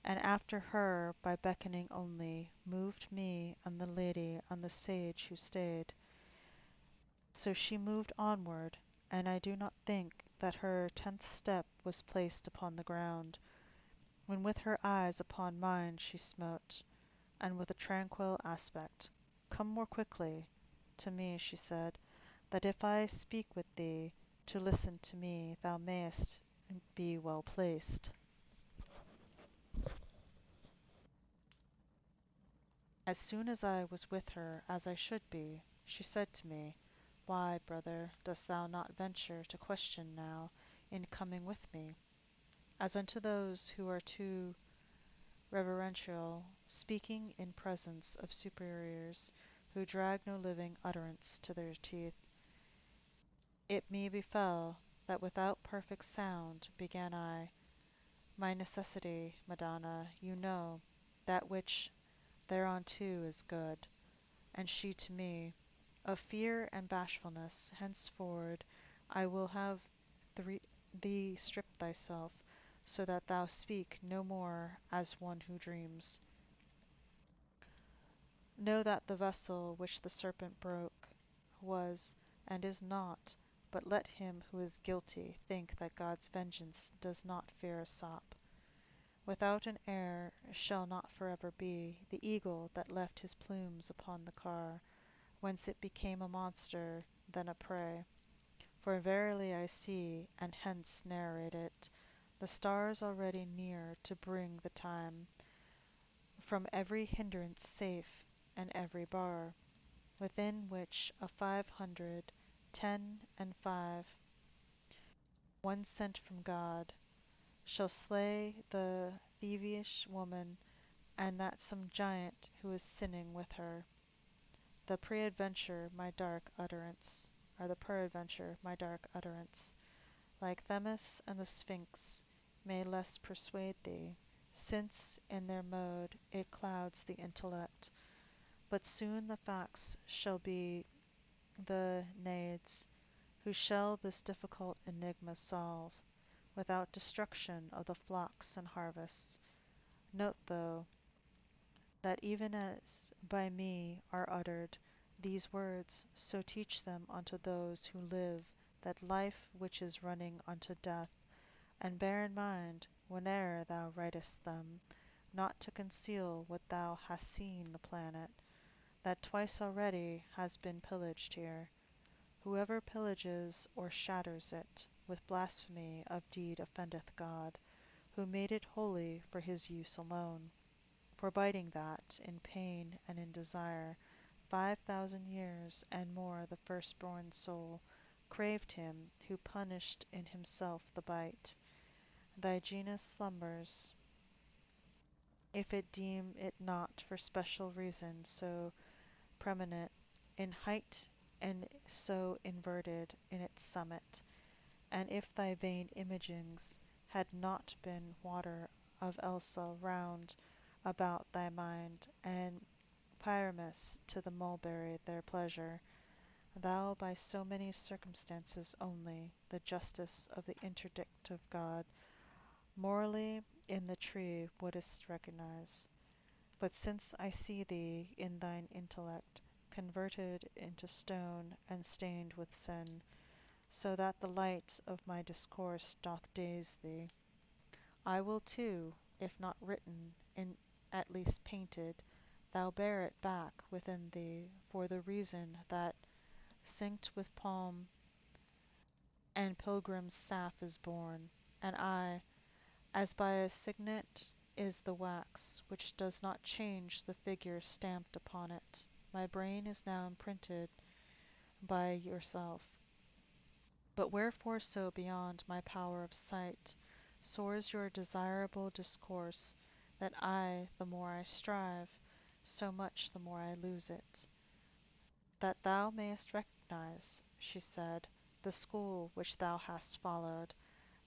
and after her, by beckoning only, moved me and the lady and the sage who stayed. So she moved onward, and I do not think that her 10th step was placed upon the ground, when with her eyes upon mine she smote, and with a tranquil aspect, Come more quickly. To me she said, that if I speak with thee, to listen to me thou mayest be well placed. As soon as I was with her, as I should be, she said to me, Why, brother, dost thou not venture to question now, in coming with me? As unto those who are too reverential, speaking in presence of superiors, who drag no living utterance to their teeth. It me befell, that without perfect sound, began I, My necessity, Madonna, you know, that which thereunto is good. And she to me, Of fear and bashfulness, henceforward I will have thee strip thyself, so that thou speak no more as one who dreams. Know that the vessel which the serpent broke was and is not, but let him who is guilty think that God's vengeance does not fear a sop. Without an heir shall not forever be the eagle that left his plumes upon the car, whence it became a monster, then a prey. For verily I see, and hence narrate it, the stars already near to bring the time, from every hindrance safe, and every bar, within which of 500, 10 and 5, one sent from God, shall slay the thievish woman, and that some giant who is sinning with her. The peradventure my dark utterance, like Themis and the Sphinx, may less persuade thee, since in their mode it clouds the intellect. But soon the facts shall be the naiads, who shall this difficult enigma solve, without destruction of the flocks and harvests. Note thou, that even as by me are uttered these words, so teach them unto those who live that life which is running unto death, and bear in mind, whene'er thou writest them, not to conceal what thou hast seen the planet, that twice already has been pillaged here. Whoever pillages or shatters it, with blasphemy of deed offendeth God, who made it holy for his use alone, forbidding that, in pain and in desire, 5,000 years and more the firstborn soul craved him who punished in himself the bite. Thy genus slumbers, if it deem it not for special reason so preeminent in height and so inverted in its summit, and if thy vain imagings had not been water of Elsa round about thy mind, and Pyramus to the mulberry their pleasure, thou by so many circumstances only the justice of the interdict of God morally in the tree wouldst recognize. But since I see thee in thine intellect converted into stone and stained with sin, so that the light of my discourse doth daze thee, I will too, if not written, in at least painted, thou bear it back within thee, for the reason that cinct with palm and pilgrim's staff is borne, and I, as by a signet is the wax, which does not change the figure stamped upon it. My brain is now imprinted by yourself. But wherefore so beyond my power of sight soars your desirable discourse, that the more I strive, so much the more I lose it. That thou mayest recognize, she said, the school which thou hast followed,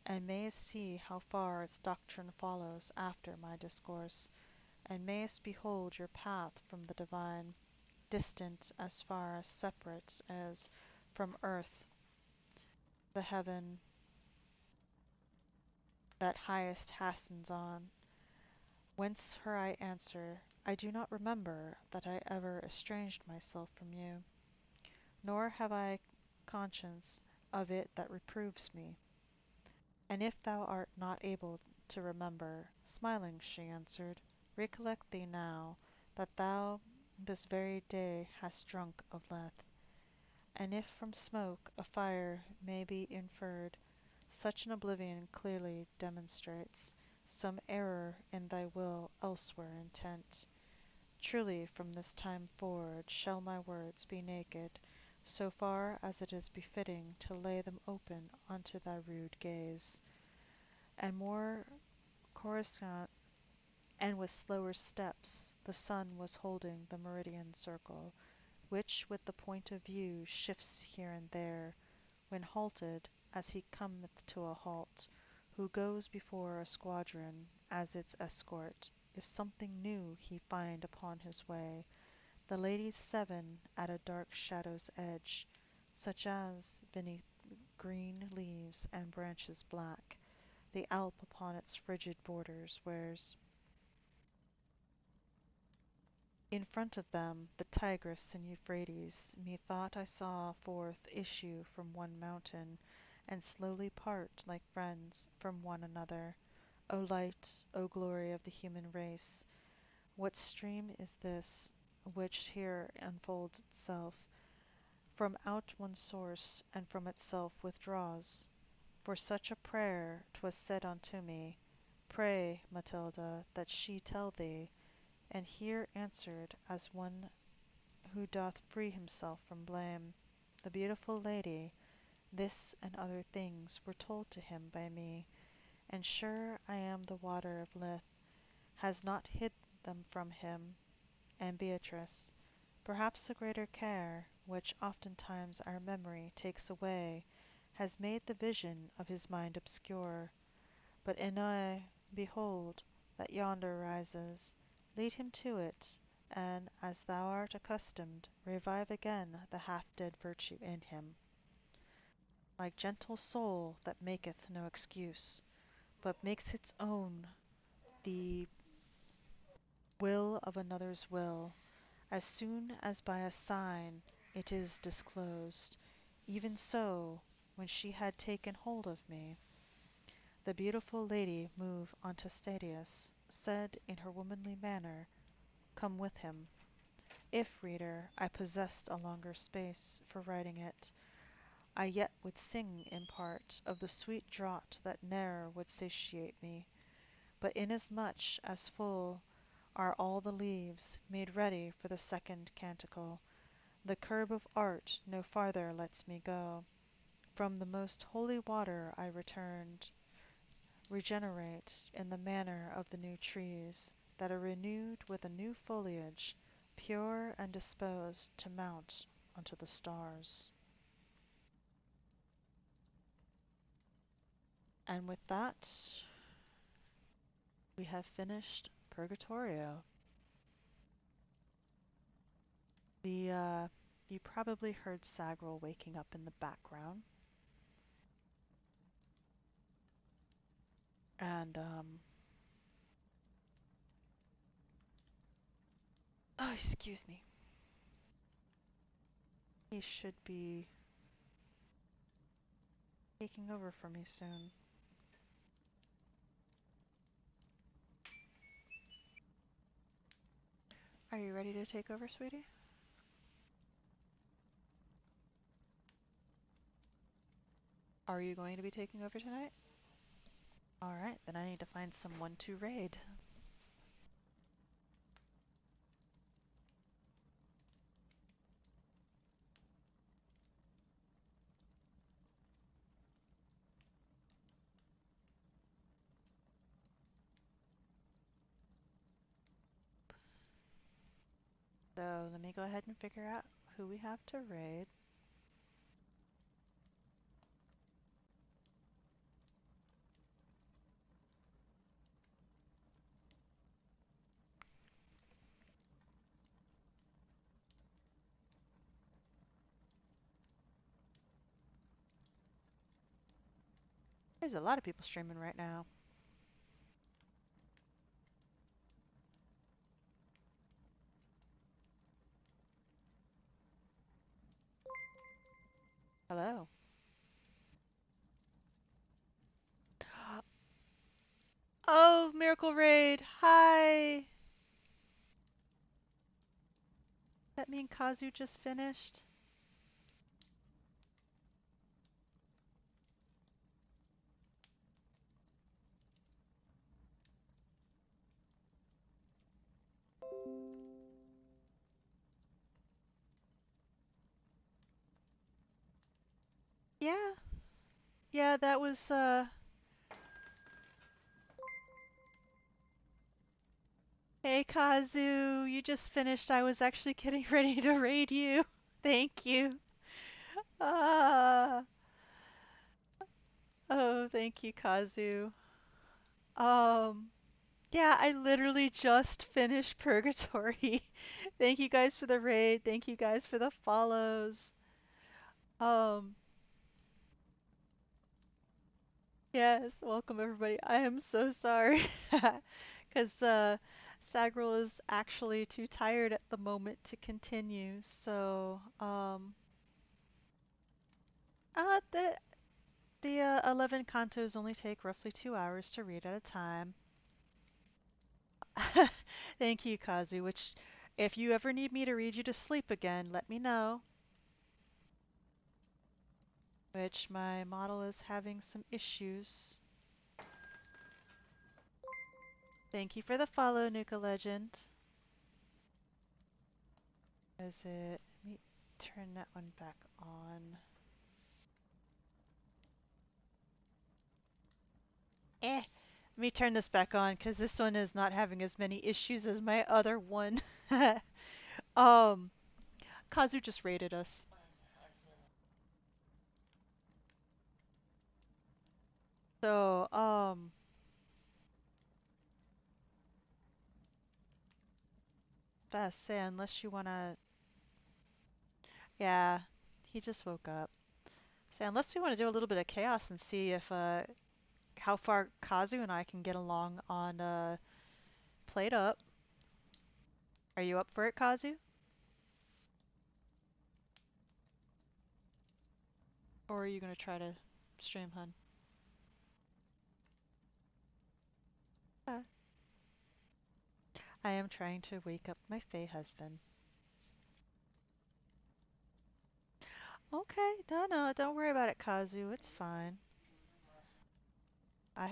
and mayest see how far its doctrine follows after my discourse, and mayest behold your path from the divine, distant as far as separate as from earth the heaven that highest hastens on. Whence her I answer, I do not remember that I ever estranged myself from you, nor have I conscience of it that reproves me. And if thou art not able to remember, smiling she answered, recollect thee now that thou this very day hast drunk of Lethe. And if from smoke a fire may be inferred, such an oblivion clearly demonstrates some error in thy will elsewhere intent. Truly from this time forward shall my words be naked, so far as it is befitting to lay them open unto thy rude gaze. And more coruscant, and with slower steps, the sun was holding the meridian circle, which with the point of view shifts here and there, when halted, as he cometh to a halt, who goes before a squadron as its escort, if something new he find upon his way, the ladies seven at a dark shadow's edge, such as beneath green leaves and branches black, the Alp upon its frigid borders wears. In front of them the Tigris and Euphrates, methought I saw forth issue from one mountain, and slowly part, like friends, from one another. O light, O glory of the human race, what stream is this which here unfolds itself from out one source, and from itself withdraws? For such a prayer 'twas said unto me, Pray, Matilda, that she tell thee, and here answered as one who doth free himself from blame. The beautiful lady, this and other things were told to him by me, and sure I am the water of Lethe has not hid them from him. And Beatrice, perhaps a greater care, which oftentimes our memory takes away, has made the vision of his mind obscure. But Enoi, behold, that yonder rises, lead him to it, and, as thou art accustomed, revive again the half-dead virtue in him. Like gentle soul that maketh no excuse, but makes its own the will of another's will, as soon as by a sign it is disclosed, even so, when she had taken hold of me, the beautiful lady moved onto Statius, said in her womanly manner, Come with him. If, reader, I possessed a longer space for writing it, I yet would sing in part of the sweet draught that ne'er would satiate me, but inasmuch as full are all the leaves made ready for the second canticle, the curb of art no farther lets me go. From the most holy water I returned, regenerate in the manner of the new trees, that are renewed with a new foliage, pure and disposed to mount unto the stars. And with that, we have finished Purgatorio. You probably heard Sagril waking up in the background. And, oh, excuse me. He should be taking over for me soon. Are you ready to take over, sweetie? Are you going to be taking over tonight? Alright, then I need to find someone to raid. So let me go ahead and figure out who we have to raid. There's a lot of people streaming right now. Hello. Oh, Miracle Raid. Hi. That mean Kazu just finished? Yeah. Yeah, that was Hey Kazu, you just finished. I was actually getting ready to raid you. Thank you. Ah. Oh, thank you, Kazu. Um, yeah, I literally just finished Purgatory. Thank you guys for the raid. Thank you guys for the follows. Um, yes, welcome everybody. I am so sorry. Because Sagril is actually too tired at the moment to continue. So, the 11 cantos only take roughly 2 hours to read at a time. Thank you, Kazu, which if you ever need me to read you to sleep again, let me know. Which my model is having some issues. Thank you for the follow, Nuka Legend. Is it... Let me turn that one back on. Let me turn this back on because this one is not having as many issues as my other one. um, Kazu just rated us. So, fast say unless you wanna... Yeah, he just woke up. Say unless we want to do a little bit of chaos and see if, how far Kazu and I can get along on, Played Up. Are you up for it, Kazu? Or are you gonna try to stream, hun? Uh, I am trying to wake up my Fae husband. Okay, no, don't worry about it, Kazu. It's fine.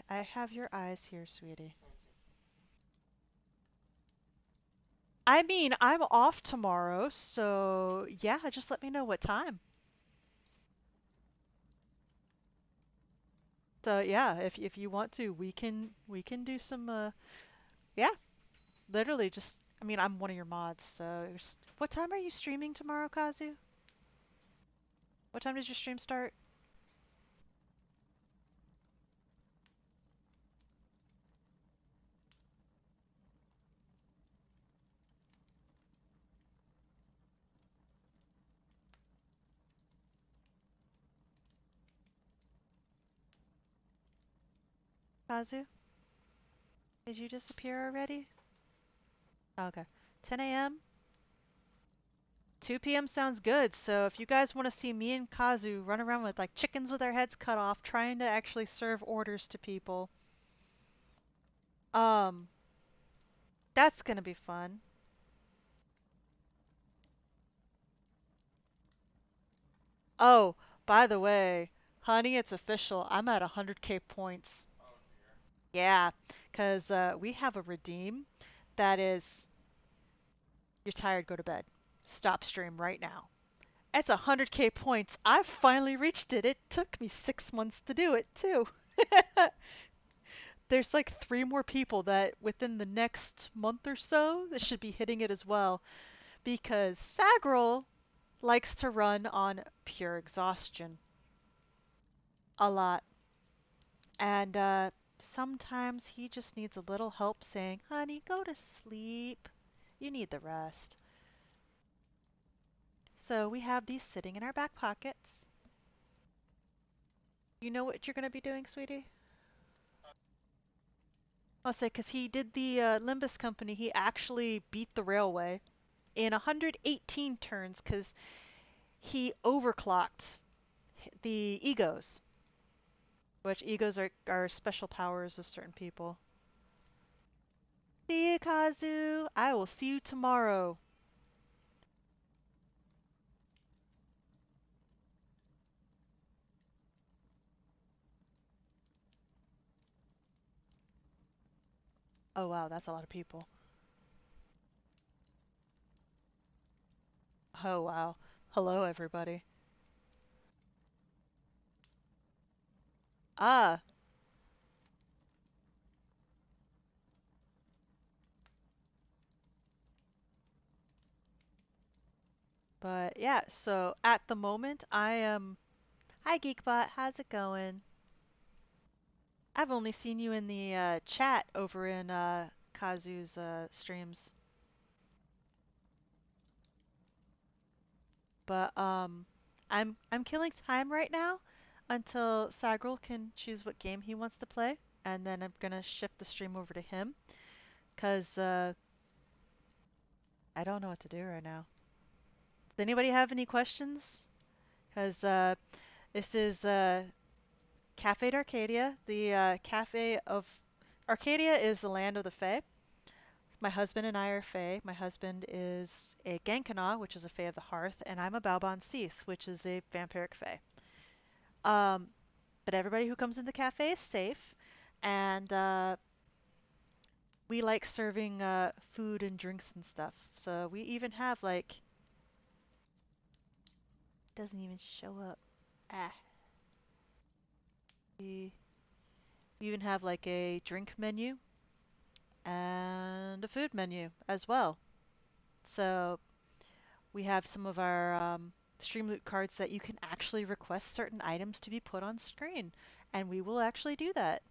I have your eyes here, sweetie. I mean, I'm off tomorrow, so yeah, just let me know what time. So yeah, if you want to, we can do some yeah, literally just I mean, I'm one of your mods, so what time are you streaming tomorrow, Kazu? What time does your stream start? Kazu? Did you disappear already? Oh, okay. 10 a.m.? 2 p.m. sounds good. So if you guys want to see me and Kazu run around with like chickens with our heads cut off trying to actually serve orders to people, um, that's gonna be fun. Oh, by the way, honey, it's official. I'm at 100k points. Yeah, because we have a redeem that is, you're tired, go to bed. Stop stream right now. It's 100k points. I've finally reached it. It took me 6 months to do it, too. There's like 3 more people that within the next month or so that should be hitting it as well. because Sagril likes to run on pure exhaustion a lot. And sometimes he just needs a little help saying, honey, go to sleep. You need the rest. So we have these sitting in our back pockets. You know what you're going to be doing, sweetie? I'll say, because he did the Limbus Company, he actually beat the railway in 118 turns because he overclocked the egos, which egos are special powers of certain people. See you, Kazu. I will see you tomorrow. Oh, wow, that's a lot of people. Oh, wow. Hello, everybody. Ah, but yeah, so at the moment, I am. Hi, Geekbot. How's it going? I've only seen you in the chat over in Kazu's streams. But I'm killing time right now until Sagril can choose what game he wants to play, and then I'm gonna shift the stream over to him, 'cause I don't know what to do right now. Does anybody have any questions? 'Cause this is Cafe d'Arcadia, the cafe of Arcadia is the land of the Fae. My husband and I are Fae. My husband is a Genkana, which is a Fae of the Hearth, and I'm a Balban Seath, which is a vampiric Fae. Um, but everybody who comes in the cafe is safe, and we like serving food and drinks and stuff. So we even have like doesn't even show up. Ah, we even have like a drink menu and a food menu as well. So we have some of our Streamloot cards that you can actually request certain items to be put on screen, and we will actually do that.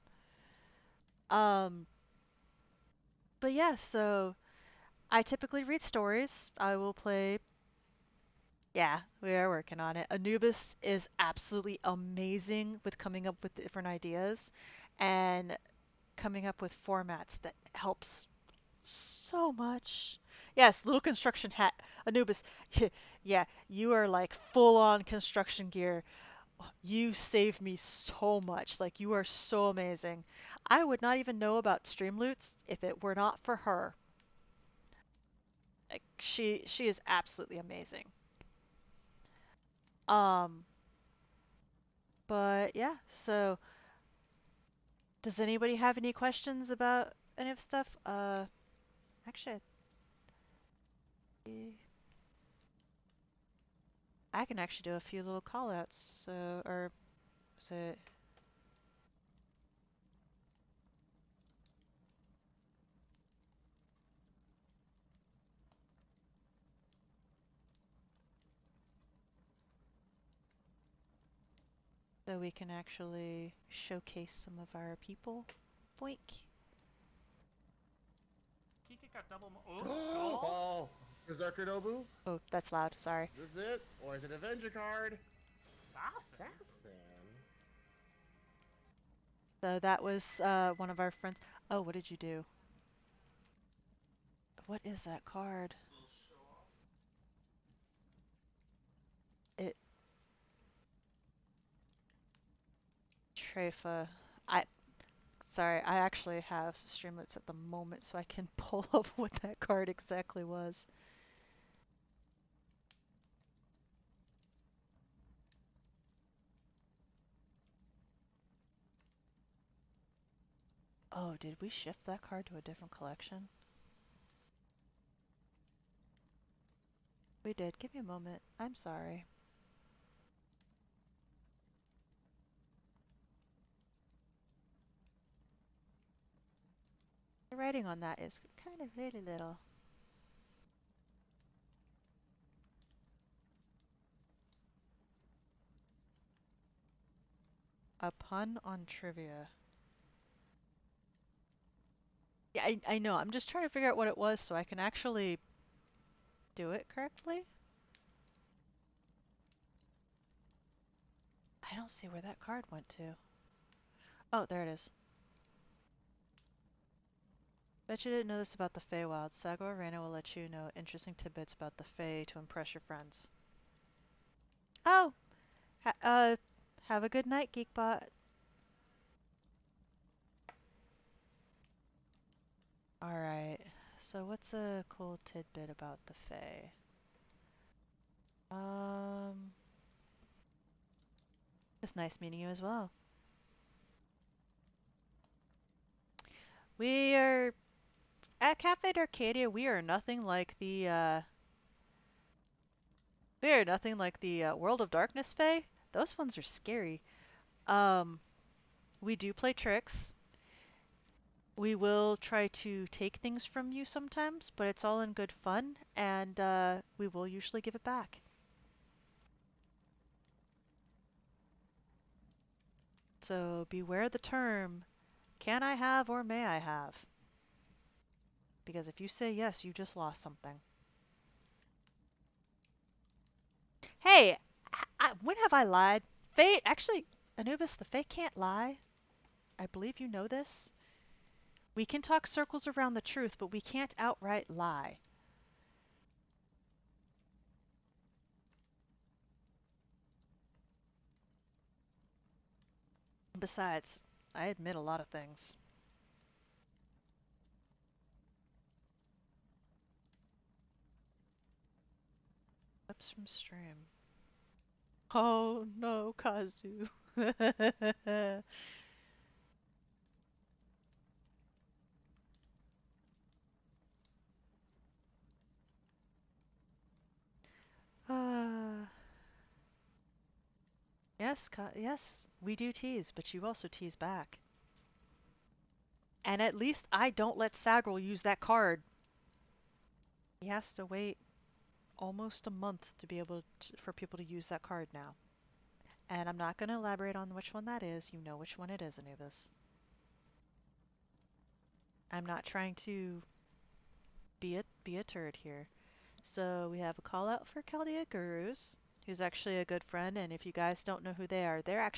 Um, but yeah, so I typically read stories. I will play. Yeah, we are working on it. Anubis is absolutely amazing with coming up with different ideas and coming up with formats that helps so much. Yes, little construction hat. Anubis, yeah, you are like full on construction gear. You saved me so much. Like, you are so amazing. I would not even know about Streamloots if it were not for her. Like, she is absolutely amazing. Um, but yeah, so does anybody have any questions about any of the stuff? Actually, I can actually do a few little call outs. So, or so so we can actually showcase some of our people. Boink. Kiki got double. Oh, Berserker Nobu? Oh, that's loud. Sorry. Is this it? Or is it Avenger card? Assassin. Assassin. So that was one of our friends. Oh, what did you do? What is that card? It Trefa. I Sorry, I actually have Streamlets at the moment, so I can pull up what that card exactly was. Oh, did we shift that card to a different collection? We did. Give me a moment. I'm sorry. The writing on that is kind of really little. A pun on trivia. Yeah, I know. I'm just trying to figure out what it was so I can actually do it correctly. I don't see where that card went to. Oh, there it is. Bet you didn't know this about the Feywild. Sago Arena will let you know interesting tidbits about the Fey to impress your friends. Oh! Have a good night, Geekbot. Alright, so what's a cool tidbit about the Fae? Um, it's nice meeting you as well. We are at Cafe Arcadia. We are nothing like the World of Darkness Fae. Those ones are scary. Um, we do play tricks. We will try to take things from you sometimes, but it's all in good fun, and we will usually give it back. So beware the term, can I have or may I have? Because if you say yes, you just lost something. Hey, when have I lied? Faye, actually, Anubis, the Fae can't lie. I believe you know this. We can talk circles around the truth, but we can't outright lie. Besides, I admit a lot of things. Clips from stream. Oh no, Kazu. uh, yes, we do tease, but you also tease back. And at least I don't let Sagrel use that card. He has to wait almost a month to be able to, for people to use that card now. And I'm not going to elaborate on which one that is. You know which one it is, Anubis. I'm not trying to be a turd here. So we have a call out for Chaldea Gurus, who's actually a good friend, and if you guys don't know who they are, they're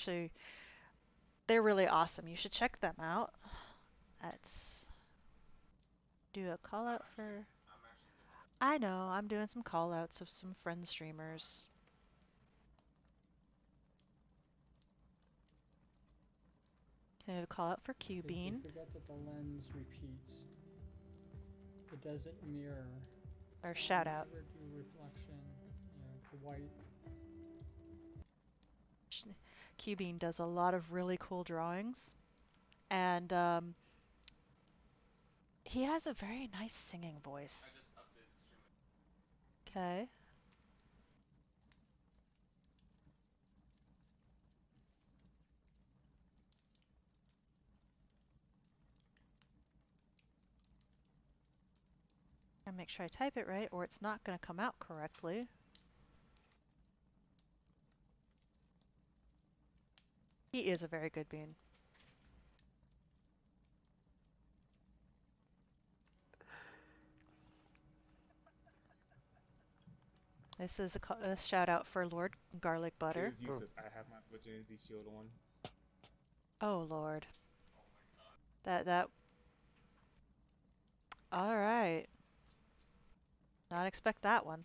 really awesome. You should check them out. Let's do a call out for I know, I'm doing some call outs of some friend streamers. Can I have a call out for Q Because we Bean forget that the lens repeats. It doesn't mirror. or So shout we out. never do reflection, the white. Q Bean does a lot of really cool drawings, and he has a very nice singing voice. Okay. And make sure I type it right, or it's not going to come out correctly. He is a very good bean. This is a shout out for Lord Garlic Butter. Here's useless. I have my virginity shield on. Oh Lord. That. All right. Not expect that one.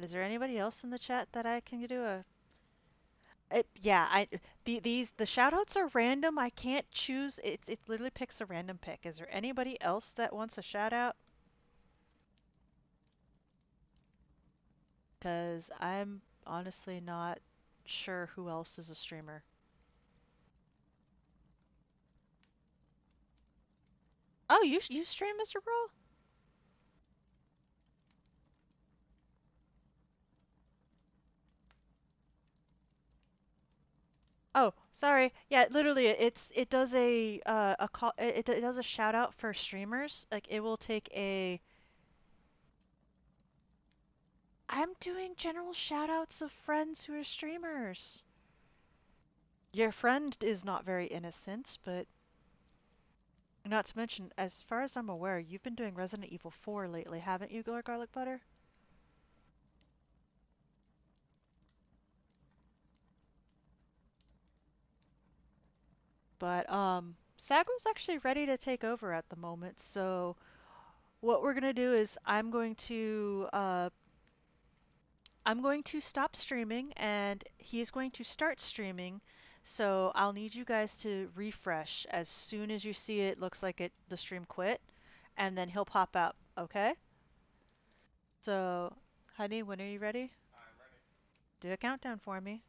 Is there anybody else in the chat that I can do a? Yeah, the shoutouts are random. I can't choose. It literally picks a random pick. Is there anybody else that wants a shout out? Because I'm honestly not sure who else is a streamer. Oh, you stream, Mr. Brawl? Oh, sorry. Yeah, literally, it does a call. It does a shout out for streamers. Like it will take a. I'm doing general shout-outs of friends who are streamers. Your friend is not very innocent, but not to mention, as far as I'm aware, you've been doing Resident Evil 4 lately, haven't you, Lord Garlic Butter? But Sago's actually ready to take over at the moment, so what we're gonna do is I'm going to stop streaming and he's going to start streaming. So I'll need you guys to refresh as soon as you see it looks like the stream quit, and then he'll pop out, okay? So, honey, when are you ready? I'm ready. Do a countdown for me.